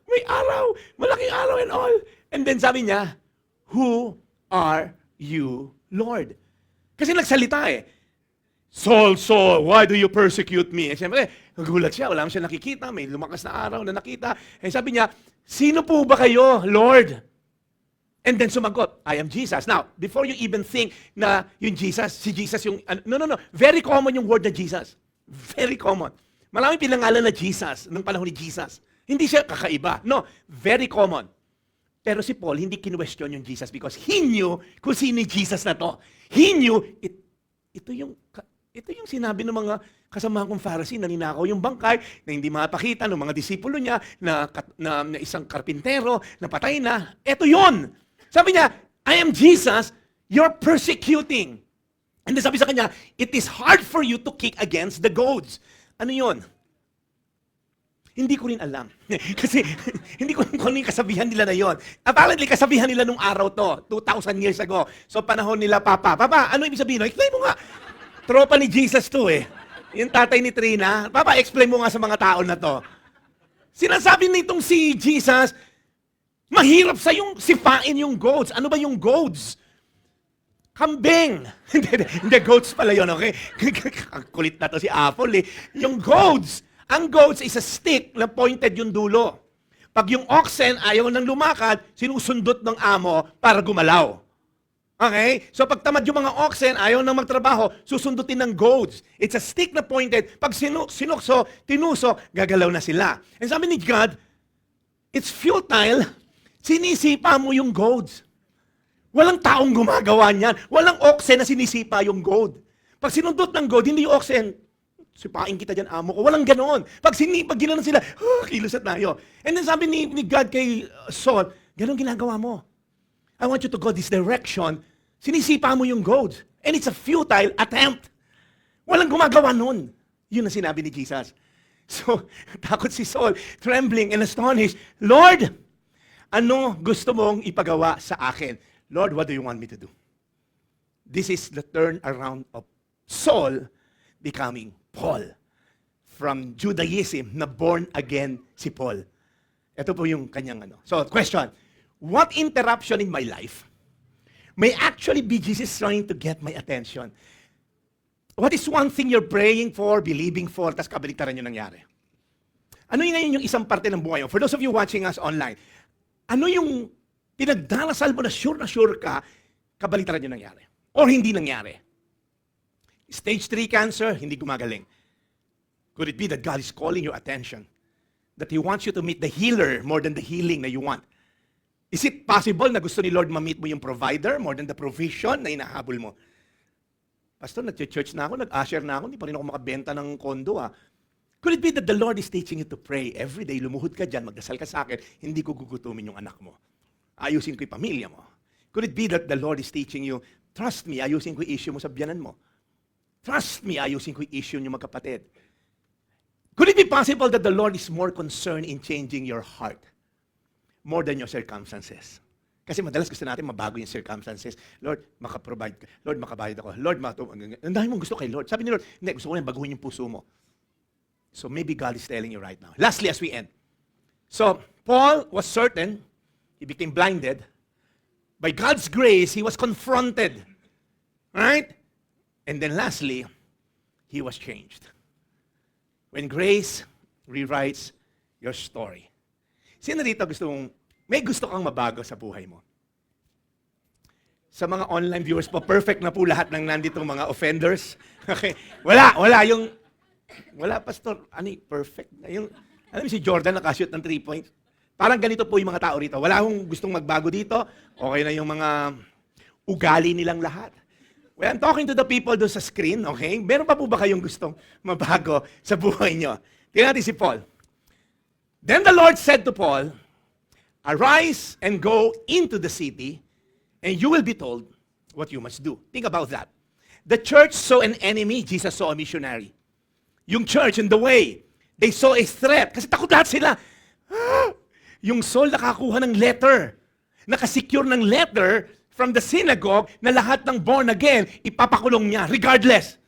Speaker 1: may araw, malaking araw and all. And then sabi niya, who are you, Lord? Kasi nagsalita Saul, Saul, why do you persecute me? Siyempre, nagulat siya, wala siya nakikita, may lumakas na araw na nakita. Sabi niya, sino po ba kayo, Lord? And then sumagot, I am Jesus. Now, before you even think na yung Jesus, si Jesus yung, no. Very common yung word na Jesus. Very common. Maraming pinangalan na Jesus nung panahon ni Jesus. Hindi siya kakaiba. No, very common. Pero si Paul, hindi kinwestiyon yung Jesus because he knew kung sino yung Jesus na to. He knew, ito yung sinabi ng mga kasamahan kong Pharisee na ninakaw yung bangkay, na hindi mapakita ng mga disipulo niya, na isang karpintero, na patay na. Ito yun. Sabi niya, I am Jesus, you're persecuting. And then sabi sa kanya, it is hard for you to kick against the goads. Ano yun? Hindi ko rin alam. Kasi hindi ko rin kung ano yung kasabihan nila na yon. Apparently, kasabihan nila nung araw to, 2,000 years ago. So, panahon nila, Papa, ano ibig sabihin? Explain mo nga. Tropa ni Jesus to Yung tatay ni Trina. Papa, explain mo nga sa mga tao na to. Sinasabi nitong si Jesus, mahirap sa yung sipain yung goats. Ano ba yung goats? Kambing. Hindi, goats pala yun, okay? Kulit na to si Apple Yung goats. Ang goats is a stick na pointed yung dulo. Pag yung oxen ayaw nang lumakad, sinusundot ng amo para gumalaw. Okay? So pag tamad yung mga oxen, ayaw nang magtrabaho, susundutin ng goads. It's a stick na pointed. Pag sinukso, tinuso, gagalaw na sila. And sabi ni God, it's futile. Sinisipa mo yung goads. Walang taong gumagawa niyan. Walang oxen na sinisipa yung goad. Pag sinundot ng goad, hindi yung oxen, sipain kita dyan, amo ko. Walang ganoon. Pag ginanon sila, kilos at tayo. And then sabi ni God kay Saul, ganon ginagawa mo. I want you to go this direction. Sinisipa mo yung goads. And it's a futile attempt. Walang gumagawa nun. Yun ang sinabi ni Jesus. So, takot si Saul, trembling and astonished. Lord, ano gusto mong ipagawa sa akin? Lord, what do you want me to do? This is the turnaround of Saul becoming Paul. From Judaism na born again si Paul. Ito po yung kanyang ano. So, question. What interruption in my life may actually be Jesus trying to get my attention? What is one thing you're praying for, believing for, tas kabaliktaran yung nangyari? Ano yung ngayon yung isang parte ng buhay mo? For those of you watching us online, ano yung pinagdarasal mo na sure ka, kabaliktaran yung nangyari? Or hindi nangyari? Stage 3 cancer, hindi gumagaling. Could it be that God is calling your attention? That He wants you to meet the healer more than the healing na you want? Is it possible na gusto ni Lord ma-meet mo yung provider more than the provision na inahabol mo? Pastor, nag-church na ako, nag-usher na ako, hindi pa rin ako makabenta ng kondo Could it be that the Lord is teaching you to pray every day? Lumuhod ka dyan, magdasal ka sa akin, hindi ko gugutumin yung anak mo. Ayusin ko yung pamilya mo. Could it be that the Lord is teaching you, trust me, ayusin ko yung issue mo sa biyanan mo. Trust me, ayusin ko yung issue niyo magkapatid. Could it be possible that the Lord is more concerned in changing your heart more than your circumstances? Kasi madalas gusto natin mabago yung circumstances. Lord, makaprovide ka. Lord, makabayad ako. Lord, ang dami mong gusto kay Lord. Sabi ni Lord, hindi, gusto ko na baguhin yung puso mo. So maybe God is telling you right now. Lastly, as we end. So, Paul was certain, he became blinded. By God's grace, he was confronted. Right? And then lastly, he was changed. When grace rewrites your story. Sino dito may gusto kang mabago sa buhay mo? Sa mga online viewers po, perfect na po lahat ng nanditong mga offenders. Okay. Wala, pastor. Perfect. Alam mo si Jordan nakashoot ng 3 points. Parang ganito po yung mga tao rito. Wala akong gustong magbago dito. Okay na yung mga ugali nilang lahat. Well, I'm talking to the people doon sa screen, okay? Meron pa po ba kayong gustong mabago sa buhay nyo? Tingnan natin si Paul. Then the Lord said to Paul, arise and go into the city, and you will be told what you must do. Think about that. The church saw an enemy, Jesus saw a missionary. Yung church in the way, they saw a threat. Kasi takot lahat sila. Yung Saul nakakuha ng letter. Nakasecure ng letter from the synagogue na lahat ng born again, ipapakulong niya, regardless.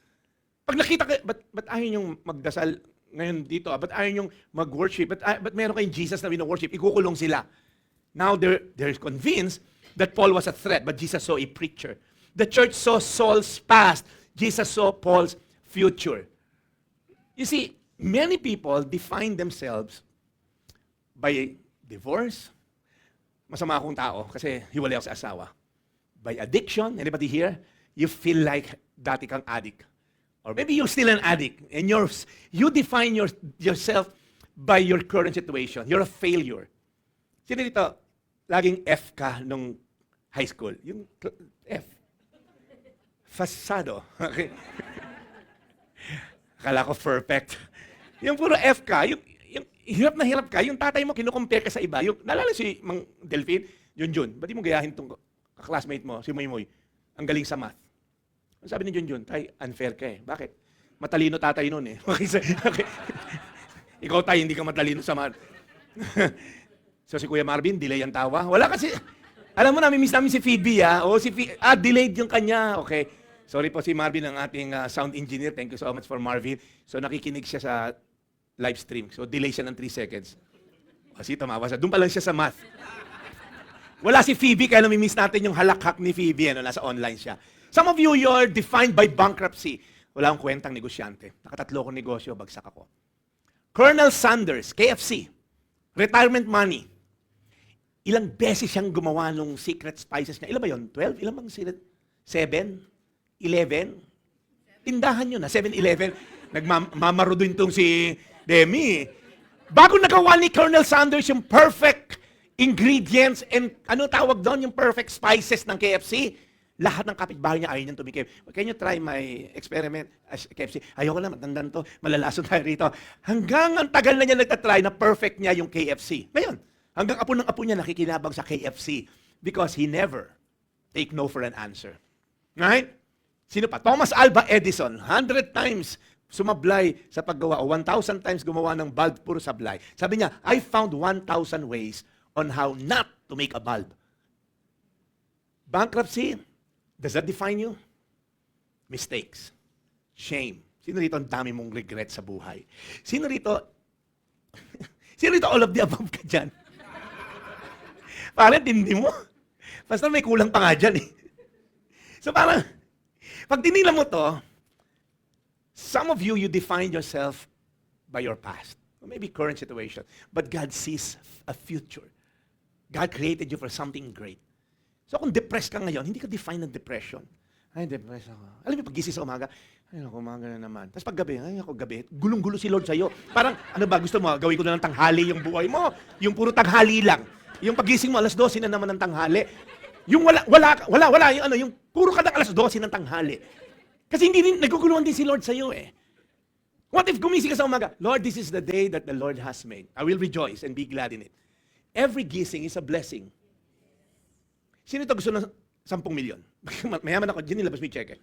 Speaker 1: Pag nakita ka, ba't ayaw niyong magdasal ngayon dito? Ba't ayaw niyong mag-worship? Ba't meron kayong Jesus na wino-worship? Ikukulong sila. Now they're convinced that Paul was a threat, but Jesus saw a preacher. The church saw Saul's past. Jesus saw Paul's future. You see, many people define themselves by divorce. Masama akong tao kasi hiwalay ako sa asawa. By addiction. Anybody here? You feel like dati kang addict. Or maybe you're still an addict. And you define yourself by your current situation. You're a failure. Sino dito, laging F ka nung high school? Yung F. Fasado. Okay. Akala ko perfect. Yung puro F ka, yung hirap na hirap ka, yung tatay mo kinukompare ka sa iba. Yung, naalala si Mang Delphine, Junjun, ba't di mo gayahin itong classmate mo, si Moymoy, ang galing sa math. Ang sabi ni Junjun, tay, unfair ka eh. Bakit? Matalino tatay nun eh. Okay. Ikaw tay, hindi ka matalino sa math. So si Kuya Marvin, delay ang tawa. Wala kasi, alam mo, nami-miss namin si Phoebe delayed yung kanya. Okay. Sorry po si Marvin, ang ating sound engineer. Thank you so much for Marvin. So nakikinig siya sa live stream. So delay siya ng 3 seconds. Kasi tumawa siya. Doon pa lang siya sa math. Wala si Phoebe, kaya nami-miss natin yung halakhak ni Phoebe. Nasa online siya. Some of you, you're defined by bankruptcy. Wala akong kwentang negosyante. Nakatatlo kong negosyo, bagsak ako. Colonel Sanders, KFC. Retirement money. Ilang beses siyang gumawa ng secret spices niya. Ilan ba yun? 12? Ilan bang secret? 7? 11? Tindahan yun 7-Eleven. Nagmamaro din itong si Demi. Bago nagawa ni Colonel Sanders yung perfect ingredients and ano tawag doon, yung perfect spices ng KFC, lahat ng kapitbahay niya ayaw niyang tumikim. Can you try my experiment as KFC? Ayoko na, matandaan to. Malalason tayo rito. Hanggang ang tagal na niya nagtatry na perfect niya yung KFC. Ngayon, hanggang apo ng apo niya nakikinabang sa KFC because he never take no for an answer. Right? Sino pa? Thomas Alva Edison, 100 times sumablay sa paggawa, o 1,000 times gumawa ng bulb, puro sablay. Sabi niya, I found 1,000 ways on how not to make a bulb. Bankruptcy, does that define you? Mistakes. Shame. Sino rito ang dami mong regret sa buhay? Sino rito all of the above ka dyan? Parang tindi mo. Basta may kulang pa nga dyan eh. So parang, pag tinila mo to, some of you, you define yourself by your past. Or maybe current situation. But God sees a future. God created you for something great. So kung depressed ka ngayon, hindi ka define ng depression. Ay, depressed ako. Alam mo, pag-gising sa umaga, ay, ako, umaga na naman. Tapos pag gabi, ay, ako, gabi. Gulong-gulo si Lord sa'yo. Parang, ano ba, gusto mo, gawin ko na ng tanghali yung buhay mo. Yung puro tanghali lang. Yung pag-gising mo, alas 12 na naman ng tanghali. Yung wala, yung ano, yung puro ka ng alas 12 ng tanghali. Kasi hindi rin, naguguluhan din si Lord sa'yo eh. What if gumising ka sa umaga? Lord, this is the day that the Lord has made. I will rejoice and be glad in it. Every gising is a blessing. Sino ito gusto ng 10 milyon? Mayaman ako, dyan nilabas mo yung check eh.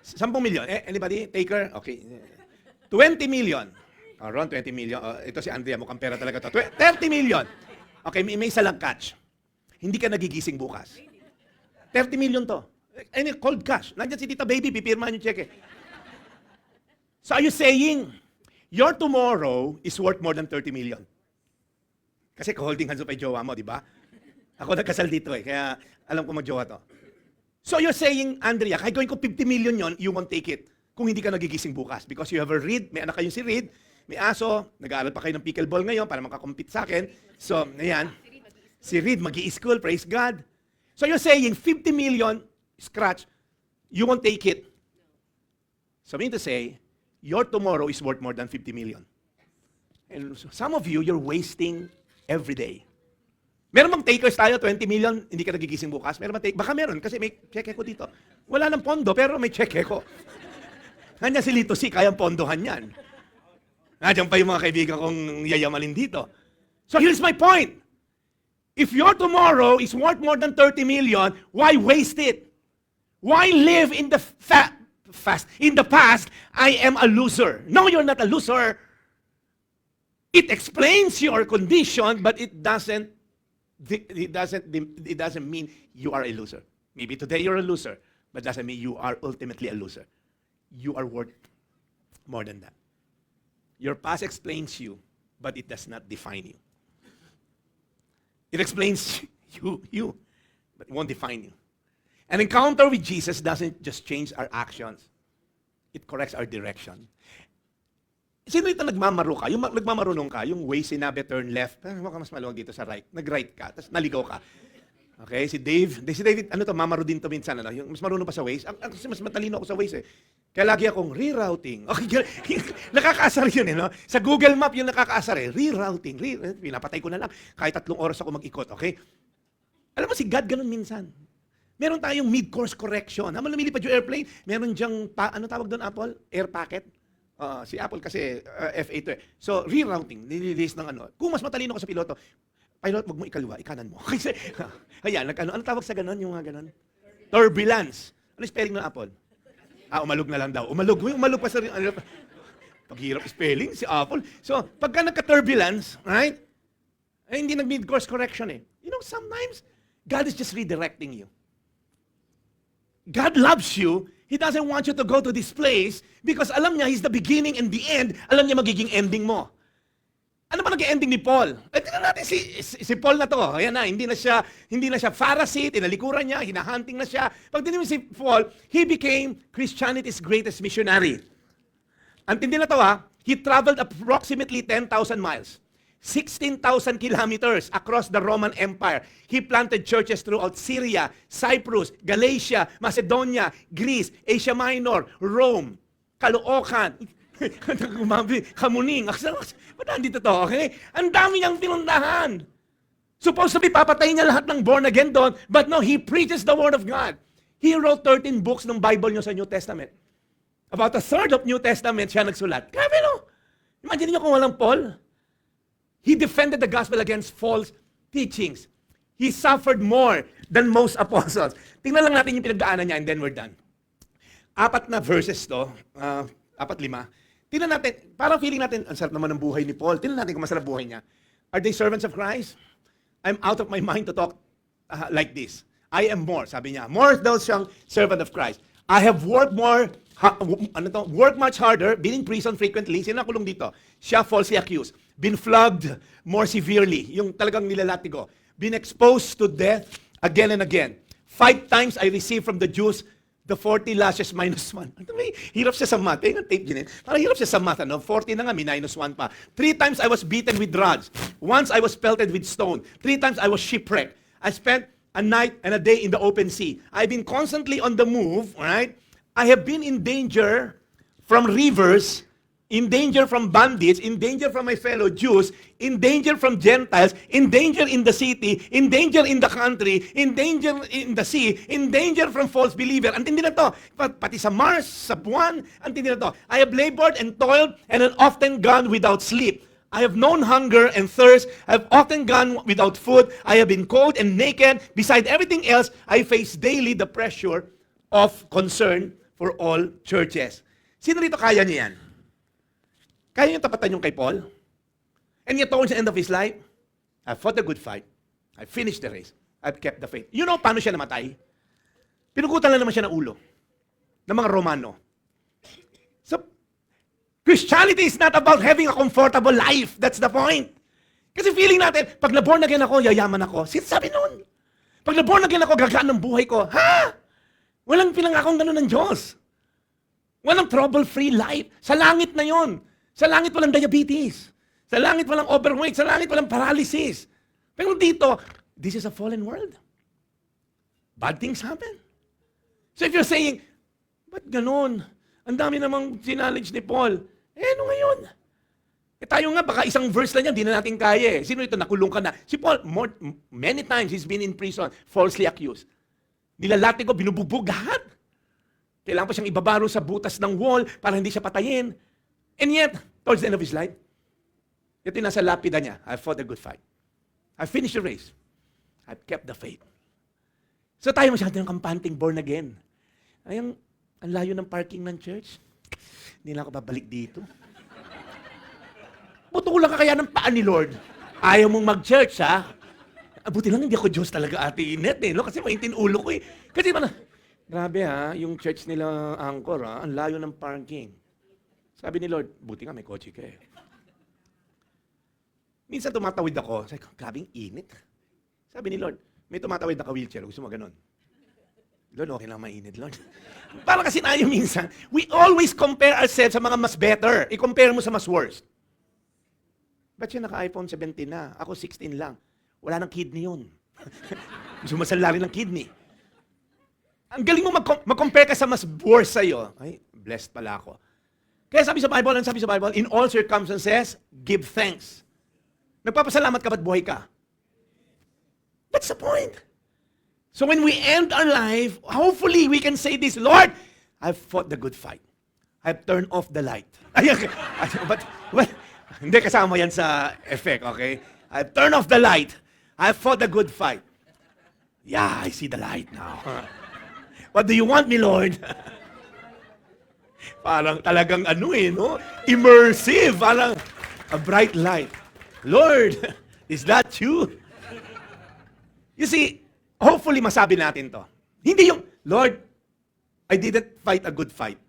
Speaker 1: 10 milyon. Anybody? Taker? Okay. 20 million. Around 20 million. Ito si Andrea, mukhang pera talaga ito. 30 million. Okay, may isa lang catch. Hindi ka nagigising bukas. 30 million to. Cold cash. Nandiyan si Tita Baby, pipirmahan yung check eh. So are you saying, your tomorrow is worth more than 30 million? Kasi ka-holding hands up ay jowa mo, di ba? Ako nagkasal dito eh, kaya alam ko mag-jowa to. So you're saying, Andrea, kahit gawin ko 50 million yon, you won't take it kung hindi ka nagigising bukas. Because you have a Reed, may anak kayo si Reed, may aso, nag-aaral pa kayo ng pickleball ngayon para makakompete sa akin. So, ayan, si Reed mag-i-school, praise God. So you're saying, 50 million, scratch, you won't take it. So I mean to say, your tomorrow is worth more than 50 million. And some of you, you're wasting every day. Meron bang takers tayo, 20 million, hindi ka nagigising bukas? Meron bang baka meron, kasi may cheque ko dito. Wala ng pondo, pero may cheque ko. Kanya si Lito C, kayang pondohan yan. Nandiyan pa yung mga kaibigan kong yayamanin dito. So here's my point. If your tomorrow is worth more than 30 million, why waste it? Why live in the in the past, I am a loser. No, you're not a loser. It explains your condition, but it doesn't mean you are a loser. Maybe today you're a loser, but doesn't mean you are ultimately a loser. You are worth more than that. Your past explains you, but it does not define you. It explains you, but it won't define you. An encounter with Jesus doesn't just change our actions. It corrects our direction. Sino ito nagmamaro ka? Yung nagmamarunong ka, yung way sinabi turn left, baka mas maluwag dito sa right. Nag-right ka, tapos naligaw ka. Okay, si David, ano to, mamaro din to minsan, ano? Yung mas marunong pa sa ways. Kasi mas matalino ako sa ways eh. Kaya lagi akong rerouting. Okay, nakakaasar yun eh, no? Sa Google Map yung nakakaasar eh. Rerouting, pinapatay ko na lang. Kahit 3 oras ako mag-ikot, okay? Alam mo si God ganun minsan. Meron tayong mid-course correction. Habang lumilipad yung airplane, meron diyang, ano tawag doon, Apple? Air packet? Si Apple kasi F8 eh. So, rerouting, nililist ng ano. Kung mas matalino ka sa piloto, pilot, wag mo ikaliwa, ikanan mo. Kasi, ayan, ano tawag sa ganon, yung ganon? Turbulence. Ano spelling ng Apple? Umalog na lang daw. Umalog pa sa paghirap spelling, si Apple. So, pagka nagka-turbulence, right? Eh, hindi nag-mid-course correction eh. You know, sometimes, God is just redirecting you. God loves you. He doesn't want you to go to this place because alam niya, He's the beginning and the end. Alam niya magiging ending mo. Ano ba nag-ending ni Paul? Tingnan natin si Paul na to. Ayan na, hindi na siya Pharisee, tinalikuran niya, hinahunting na siya. Pag tinignan si Paul, he became Christianity's greatest missionary. Antindi na to ha, he traveled approximately 10,000 miles. 16,000 kilometers across the Roman Empire. He planted churches throughout Syria, Cyprus, Galatia, Macedonia, Greece, Asia Minor, Rome, Caloocan, Kamuning. Ba't nandito to, okay? Ang dami niyang pinuntahan. Supposed to be papatayin niya lahat ng born again doon, but no, he preaches the Word of God. He wrote 13 books ng Bible niyo sa New Testament. About a third of New Testament siya nagsulat. Grabe no? Imagine niyo kung walang Paul. He defended the gospel against false teachings. He suffered more than most apostles. Tingnan lang natin yung pinagdaanan niya and then we're done. 4 na verses to. 4, 5. Tingnan natin, parang feeling natin, ang sarap naman ng buhay ni Paul. Tingnan natin kung masarap buhay niya. Are they servants of Christ? I'm out of my mind to talk like this. I am more, sabi niya. More daw siyang servant of Christ. I have worked worked much harder, been in prison frequently. Sino nakulong dito? Siya falsely accused. Been flogged more severely. Yung talagang nilalatigo. Been exposed to death again and again. 5 times I received from the Jews the 40 lashes minus 1. Hirap siya sa math. Yung tape din. Parang hirap siya sa math. 40 na nga, may minus 1 pa. 3 times I was beaten with rods. Once I was pelted with stone. 3 times I was shipwrecked. I spent a night and a day in the open sea. I've been constantly on the move, right? I have been in danger from rivers, in danger from bandits, in danger from my fellow Jews, in danger from Gentiles, in danger in the city, in danger in the country, in danger in the sea, in danger from false believer. Antindi na to. Pati sa Mars, sa buwan, antindi na to. I have labored and toiled and have often gone without sleep. I have known hunger and thirst. I have often gone without food. I have been cold and naked. Beside everything else, I face daily the pressure of concern for all churches. Sino rito kaya niya yan? Kaya niya tapatan yung kay Paul? And yet towards the end of his life, I fought a good fight. I finished the race. I've kept the faith. You know paano siya namatay? Pinugutan lang naman siya ng ulo ng mga Romano. So, Christianity is not about having a comfortable life. That's the point. Kasi feeling natin, pag na-born again ako, yayaman ako. Sabi noon. Pag na-born again ako, gagaan ng buhay ko. Ha? Walang pinangakong gano'n ng Diyos. Walang trouble-free life. Sa langit na yon. Sa langit walang diabetes. Sa langit walang overweight. Sa langit walang paralysis. Pero dito, this is a fallen world. Bad things happen. So if you're saying, ba't gano'n? Ang dami namang sinallage ni Paul. Ano ngayon? Tayo nga, baka isang verse lang yan, di na natin kaya eh. Sino ito, nakulong ka na? Si Paul, many times he's been in prison, falsely accused. Nilalati ko, binubugbog lahat. Kailangan pa siyang ibabaro sa butas ng wall para hindi siya patayin. And yet, towards the end of his life, ito yung nasa lapida niya, I fought a good fight. I finished the race. I've kept the faith. So tayo masyado ng kampanting born again. Ang layo ng parking ng church. Hindi na ako babalik dito. Butulan ka kaya ng paa ni Lord. Ayaw mong mag-church, ha? Buti lang hindi ako Diyos talaga, Ate Inet, eh. No? Kasi maintin ulo ko, eh. Kasi grabe, ha? Yung church nila, Angkor, ha? Ang layo ng parking. Sabi ni Lord, buti nga may kotse ka, eh. Minsan tumatawid ako. Sabi ko, grabing init. Sabi ni Lord, may tumatawid na ka-wheelchair. Gusto mo ganun? Lord, okay lang mainit, Lord. Para kasi tayo minsan, we always compare ourselves sa mga mas better. I-compare mo sa mas worst. Ba't siya naka-iPhone 17 na? Ako 16 lang. Wala nang kidney yun. Gusto mo salari ng kidney. Ang galing mo mag-compare ka sa mas worst sa'yo. Ay, blessed pala ako. Kaya sabi sa Bible, in all circumstances, give thanks. Nagpapasalamat ka ba't buhay ka? That's the point. So when we end our life, hopefully we can say this, Lord, I've fought the good fight. I've turned off the light. But hindi kasama yan sa effect, okay? I've turned off the light. I've fought the good fight. Yeah, I see the light now. What do you want me, Lord? Parang talagang no? Immersive. Parang a bright light. Lord, is that you? You see, hopefully masabi natin to. Hindi yung, Lord, I didn't fight a good fight.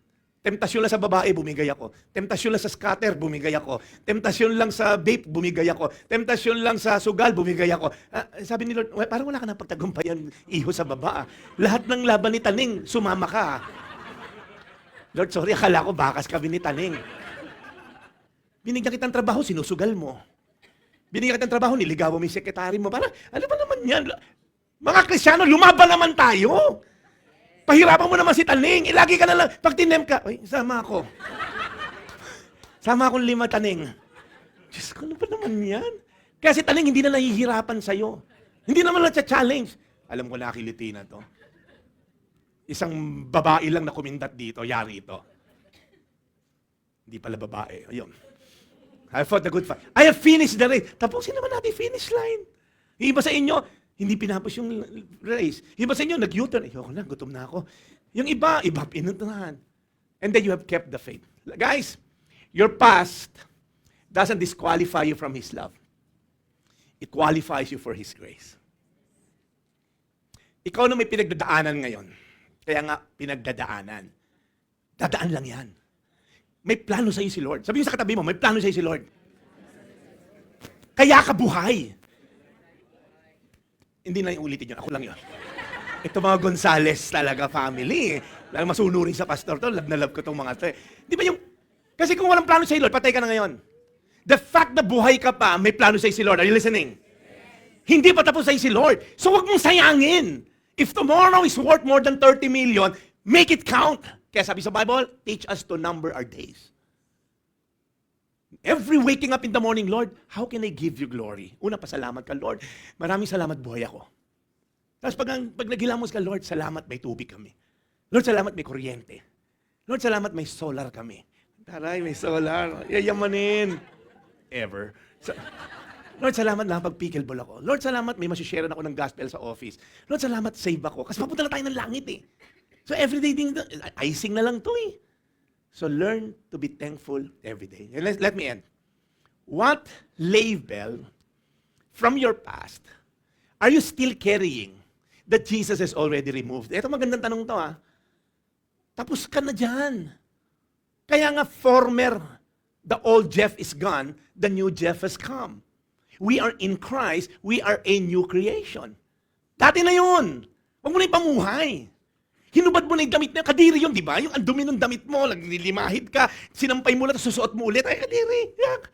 Speaker 1: Temptasyon lang sa babae, bumigay ako. Temptasyon lang sa scatter, bumigay ako. Temptasyon lang sa vape, bumigay ako. Temptasyon lang sa sugal, bumigay ako. Sabi ni Lord, parang wala ka nang pagtagumpayan, iho sa baba. Lahat ng laban ni Taning, sumama ka. Lord, sorry, akala ko bakas kami ni Taning. Binigyan kitang trabaho, sinusugal mo. Binigyan kitang trabaho, niligawan mo yung sekretary mo. Parang, ano ba naman yan? Mga Kristyano, lumaban naman tayo. Pahirapan mo naman si Taning. Lagi ka na lang. Pag tinem ka, ay, sama ako. Sama akong 5 Taning. Diyos ko, ano ba naman yan? Kaya si Taning hindi na nahihirapan sa'yo. Hindi naman na-challenge. Alam ko nakiliti na to. Isang babae lang na kumindat dito, yari ito. Hindi pala babae. Ayun. I fought the good fight. I have finished the race. Tapusin naman natin finish line. Yung iba sa inyo, hindi pinapos yung race. Yung iba sa inyo, nag-U-turn. Ayoko na, gutom na ako. Yung iba pinuntahan. And then you have kept the faith. Guys, your past doesn't disqualify you from His love. It qualifies you for His grace. Ikaw na may pinagdadaanan ngayon. Kaya nga, pinagdadaanan. Dadaan lang yan. May plano sa'yo si Lord. Sabi mo sa katabi mo, may plano sa'yo si Lord. Kaya ka buhay. Hindi na yung ulitin yun. Ako lang yun. Ito mga Gonzales talaga family. Lalo masunurin sa pastor to. Love na love ko itong mga to. Di ba yung... Kasi kung walang plano sa'yo Lord, patay ka na ngayon. The fact na buhay ka pa, may plano sa'yo si Lord. Are you listening? Hindi pa tapos sa'yo si Lord. So huwag mong sayangin. If tomorrow is worth more than 30 million, make it count. Kaya sabi sa Bible, teach us to number our days. Every waking up in the morning, Lord, how can I give you glory? Una, pasalamat ka, Lord. Maraming salamat, buhay ako. Tapos pag naghilamos ka, Lord, salamat may tubig kami. Lord, salamat may kuryente. Lord, salamat may solar kami. Taray, may solar. Yayamanin. Ever. Lord, salamat na pag pickleball ako. Lord, salamat may masishare ako ng gospel sa office. Lord, salamat save ako. Kasi papunta na tayo ng langit eh. So everyday din, icing na lang to eh. So learn to be thankful every day. And let me end. What label from your past are you still carrying that Jesus has already removed? Ito magandang tanong to ah. Tapos ka na dyan. Kaya nga the old Jeff is gone, the new Jeff has come. We are in Christ, we are a new creation. Dati na yun. Huwag mo na ipamuhay. Hinubad mo na yung damit na, kadiri yun, di ba? Yung andumi ng damit mo, naglimahid ka, sinampay mo na, susuot mo ulit, ay kadiri. Yak.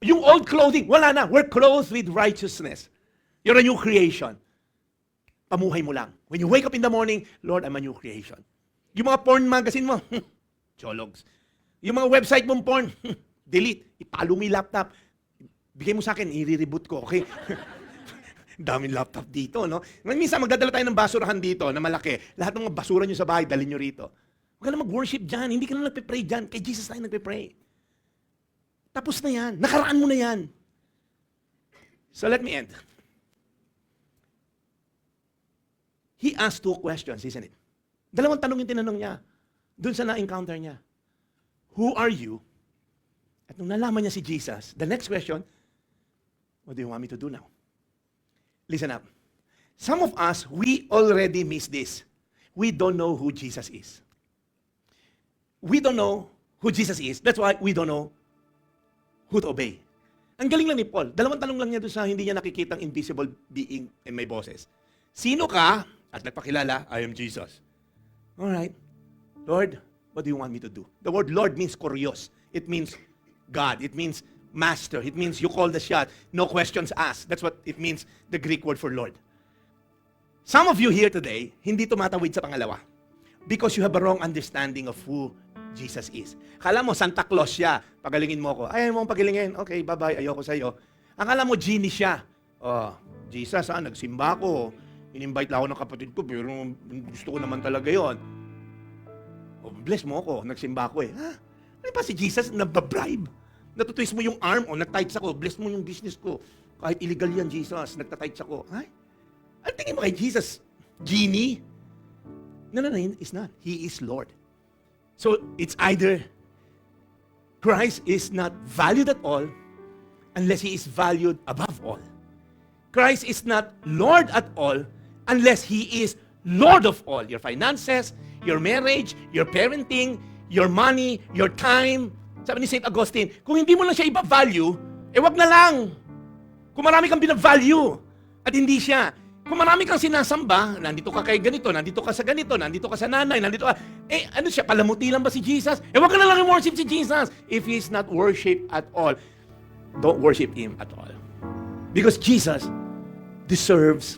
Speaker 1: Yung old clothing, wala na. We're clothed with righteousness. You're a new creation. Pamuhay mo lang. When you wake up in the morning, Lord, I'm a new creation. Yung mga porn magazine mo, chologs. Yung mga website mong porn, delete. Ipalo mo yung laptop. Bigay mo sa akin, i-reboot ko, okay? Daming laptop dito, no? Minsan magdadala tayo ng basurahan dito na malaki. Lahat ng mga basura nyo sa bahay, dalhin nyo rito. Huwag ka na mag-worship dyan. Hindi ka na nagpe-pray dyan. Kay Jesus tayo nagpe-pray. Tapos na yan. Nakaraan mo na yan. So let me end. He asked 2 questions, isn't it? Dalawang tanong yung tinanong niya. Doon sa na-encounter niya. Who are you? At nung nalaman niya si Jesus, the next question, what do you want me to do now? Listen up. Some of us, we already miss this. We don't know who Jesus is. We don't know who Jesus is. That's why we don't know who to obey. Ang galing lang ni Paul. Dalawang tanong lang niya doon sa hindi niya nakikitang invisible being and may boses. Sino ka? At nagpakilala, I am Jesus. Alright. Lord, what do you want me to do? The word Lord means kurios. It means God. It means Master. It means you call the shot. No questions asked. That's what it means, the Greek word for Lord. Some of you here today, hindi tumatawid sa pangalawa. Because you have a wrong understanding of who Jesus is. Kala mo, Santa Claus siya. Pagalingin mo ko. Ayaw mo pagalingin. Okay, bye-bye. Ayoko sa'yo. Akala mo, genie siya. Oh, Jesus, nagsimba ko. In-invite lang ako ng kapatid ko, pero gusto ko naman talaga yon. Oh, bless mo ako. Nagsimba ko eh. Ha? Ano pa si Jesus? Nababribe. Natutwist mo yung arm, o nag-tights ako, bless mo yung business ko. Kahit illegal yan, Jesus, nagtatights ako. Ay? Ang tingin mo kay Jesus? Genie? No, it's not. He is Lord. So, it's either Christ is not valued at all unless He is valued above all. Christ is not Lord at all unless He is Lord of all. Your finances, your marriage, your parenting, your money, your time. Sabi ni St. Augustine, kung hindi mo lang siya iba-value, wag na lang. Kung marami kang bina-value at hindi siya. Kung marami kang sinasamba, nandito ka kay ganito, nandito ka sa ganito, nandito ka sa nanay, nandito ka, ano siya, palamuti lang ba si Jesus? Wag ka na lang i-worship si Jesus. If He is not worshipped at all, don't worship Him at all. Because Jesus deserves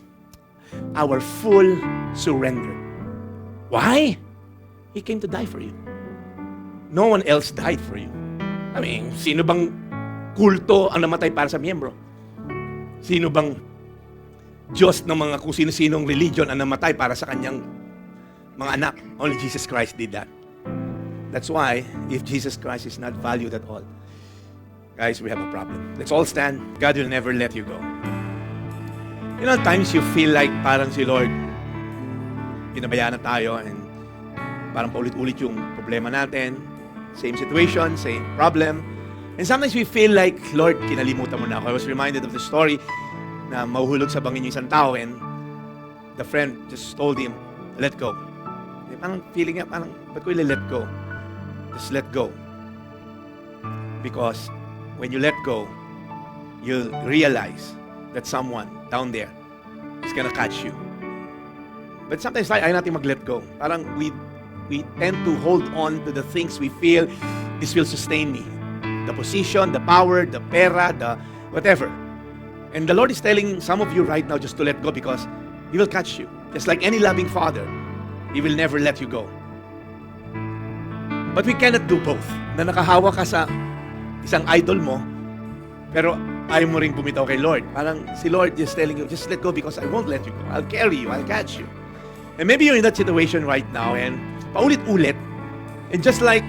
Speaker 1: our full surrender. Why? He came to die for you. No one else died for you. I mean, sino bang kulto ang namatay para sa miyembro? Sino bang Diyos ng mga kung sino-sinong religion ang namatay para sa kanyang mga anak? Only Jesus Christ did that. That's why, if Jesus Christ is not valued at all, guys, we have a problem. Let's all stand. God will never let you go. You know, times you feel like parang si Lord, pinabayaan na tayo and parang paulit-ulit yung problema natin. same situation, same problem. And sometimes we feel like, Lord, kinalimutan mo na ako. I was reminded of the story na mahuhulog sa bangin yung isang tao and the friend just told him, let go. Eh, parang feeling niya, parang, ba't ko let go? Just let go. Because when you let go, you'll realize that someone down there is gonna catch you. But sometimes ayaw natin mag-let go. Parang we tend to hold on to the things we feel, this will sustain me. The position, the power, the pera, the whatever. And the Lord is telling some of you right now just to let go because He will catch you. Just like any loving father, He will never let you go. But we cannot do both. Na nakahawa ka sa isang idol mo, pero ayaw mo ring bumitaw kay Lord. Parang si Lord just telling you, just let go because I won't let you go. I'll carry you, I'll catch you. And maybe you're in that situation right now and paulit-ulit. And just like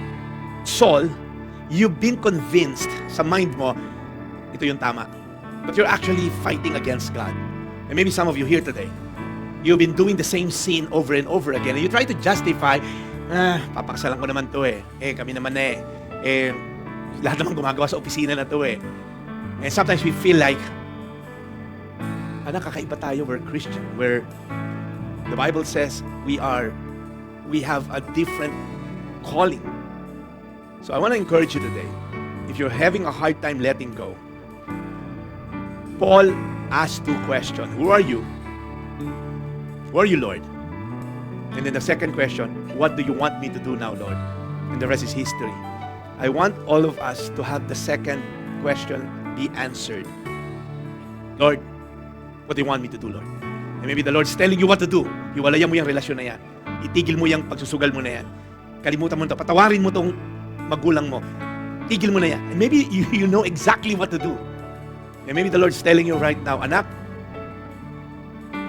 Speaker 1: Saul, you've been convinced sa mind mo, ito yung tama. But you're actually fighting against God. And maybe some of you here today, you've been doing the same sin over and over again. And you try to justify, papakasalan ko naman to eh. Kami naman lahat naman gumagawa sa opisina na to eh. And sometimes we feel like, kakaiba tayo, we're Christian. Where the Bible says we have a different calling. So I want to encourage you today, if you're having a hard time letting go, Paul asked 2 questions. Who are you? Who are you, Lord? And then the second question, what do you want me to do now, Lord? And the rest is history. I want all of us to have the second question be answered. Lord, what do you want me to do, Lord? And maybe the Lord's telling you what to do. Hiwalayan mo yung relasyon na yan. Itigil mo yung pagsusugal mo na yan. Kalimutan mo ito. Patawarin mo itong magulang mo. Tigil mo na yan. And maybe you know exactly what to do. And maybe the Lord's telling you right now, anak,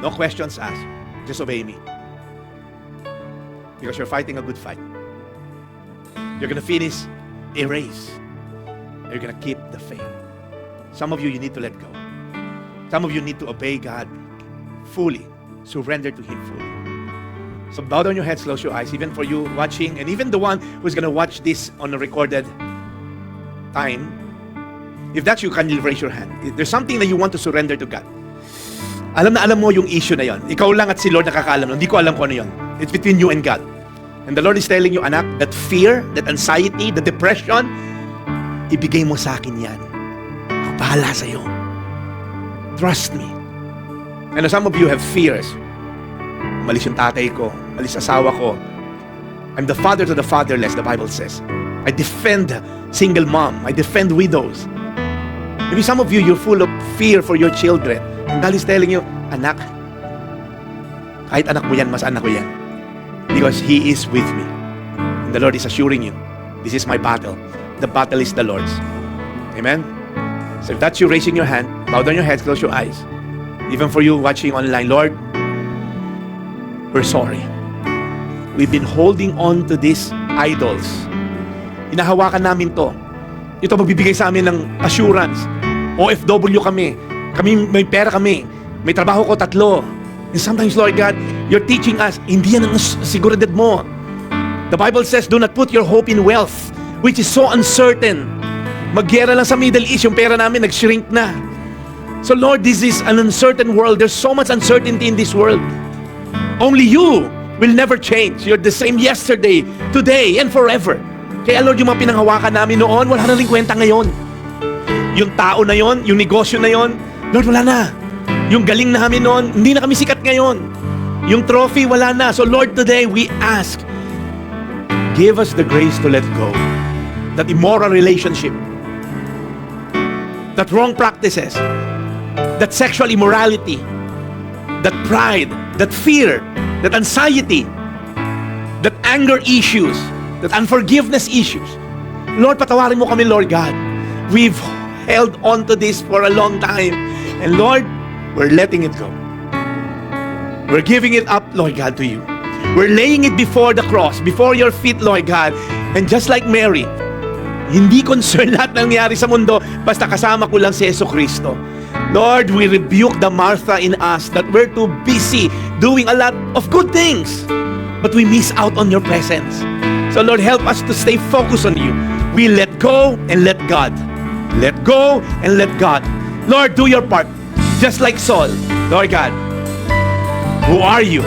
Speaker 1: no questions asked. Just obey me. Because you're fighting a good fight. You're gonna finish a race. You're gonna keep the faith. Some of you need to let go. Some of you need to obey God fully. Surrender to Him fully. So bow down your heads, close your eyes. Even for you watching, and even the one who's gonna watch this on a recorded time, if that's you, can you raise your hand? If there's something that you want to surrender to God. Alam na alam mo yung issue na yon. Ikaw lang at si Lord nakakaalam. Hindi ko alam kung ano yon. It's between you and God. And the Lord is telling you, anak, that fear, that anxiety, the depression, ibigay mo sa akin yan. Ako bahala sa'yo. Trust me. And some of you have fears. Malis yung tatay ko. Malis asawa ko. I'm the father to the fatherless, the Bible says. I defend single mom. I defend widows. Maybe some of you, you're full of fear for your children. And God is telling you, anak, kahit anak mo yan, mas anak ko yan. Because He is with me. And the Lord is assuring you, this is my battle. The battle is the Lord's. Amen? So if that's you raising your hand, bow down your heads, close your eyes. Even for you watching online, Lord, we're sorry. We've been holding on to these idols. Hinahawakan namin to. Ito magbibigay sa amin ng assurance. OFW kami. May pera kami. May trabaho ko 3. And sometimes, Lord God, you're teaching us, hindi yan ang siguridad mo. The Bible says, do not put your hope in wealth, which is so uncertain. Magyera lang sa Middle East, yung pera namin nag-shrink na. So Lord, this is an uncertain world. There's so much uncertainty in this world. Only you will never change. You're the same yesterday, today, and forever. Kaya Lord, yung mga pinanghawakan namin noon, wala na rin kwenta ngayon. Yung tao na yon, yung negosyo na yon, Lord, wala na. Yung galing namin noon, hindi na kami sikat ngayon. Yung trophy, wala na. So Lord, today we ask, give us the grace to let go. That immoral relationship, that wrong practices, that sexual immorality, that pride, that fear, that anxiety, that anger issues, that unforgiveness issues. Lord, patawarin mo kami, Lord God. We've held on to this for a long time. And Lord, we're letting it go. We're giving it up, Lord God, to you. We're laying it before the cross, before your feet, Lord God. And just like Mary, hindi concern lahat ng nangyari sa mundo, basta kasama ko lang si Jesucristo. Lord, we rebuke the Martha in us that we're too busy doing a lot of good things, but we miss out on your presence. So Lord, help us to stay focused on you. We let go and let God. Let go and let God. Lord, do your part. Just like Saul. Lord God, who are you?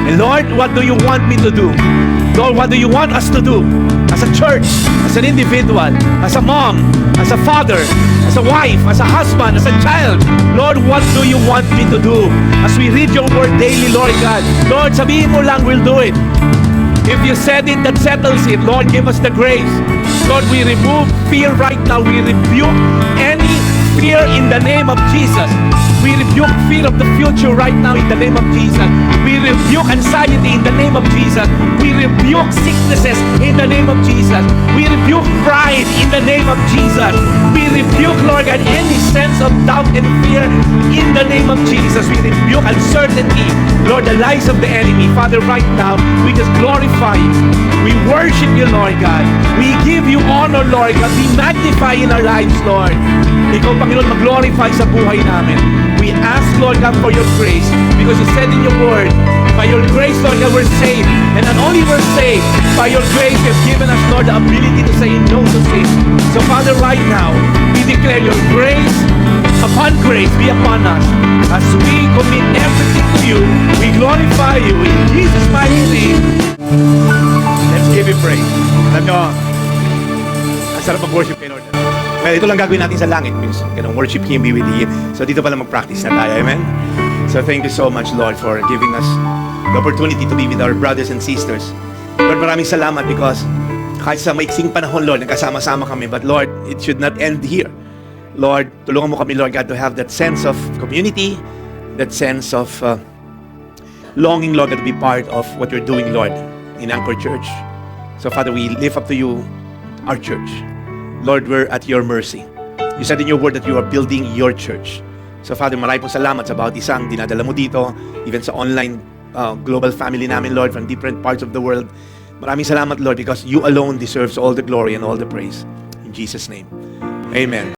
Speaker 1: And Lord, what do you want me to do? Lord, what do you want us to do? As a church, as an individual, as a mom, as a father, as a wife, as a husband, as a child. Lord, what do you want me to do? As we read your word daily, Lord God. Lord, sabihin mo lang, we'll do it. If you said it, that settles it. Lord, give us the grace. Lord, we remove fear right now. We rebuke any fear in the name of Jesus. We rebuke fear of the future right now in the name of Jesus. We rebuke anxiety in the name of Jesus. We rebuke sicknesses in the name of Jesus. We rebuke pride in the name of Jesus. We rebuke, Lord God, any sense of doubt and fear in the name of Jesus. We rebuke uncertainty, Lord, the lies of the enemy. Father, right now, we just glorify you. We worship you, Lord God. We give you honor, Lord God. We magnify in our lives, Lord. Ikaw, Panginoon, mag-glorify sa buhay namin. We ask, Lord God, for your grace, because you said in your word, by your grace, Lord God, we're saved. And not only we're saved, by your grace, you have given us, Lord, the ability to say no to sin. So, Father, right now, we declare your grace upon grace be upon us. As we commit everything to you, we glorify you in Jesus' mighty name. Let's give him praise. Alam nyo, ang sarap mag-worship kay Lord. Well, ito lang gagawin natin sa langit because we can worship Him, be with Him. So dito pala mag-practice na tayo. Amen? So thank you so much, Lord, for giving us the opportunity to be with our brothers and sisters. Lord, maraming salamat because kahit sa maiksing panahon, Lord, nagkasama-sama kami. But Lord, it should not end here. Lord, tulungan mo kami, Lord God, to have that sense of community, that sense of longing, Lord, to be part of what you're doing, Lord, in Anchor Church. So Father, we lift up to you our church. Lord, we're at your mercy. You said in your word that you are building your church. So Father, maraming pong salamat sa bawat isang dinadala mo dito, even sa online global family namin, Lord, from different parts of the world. Maraming salamat, Lord, because you alone deserves all the glory and all the praise. In Jesus' name, amen.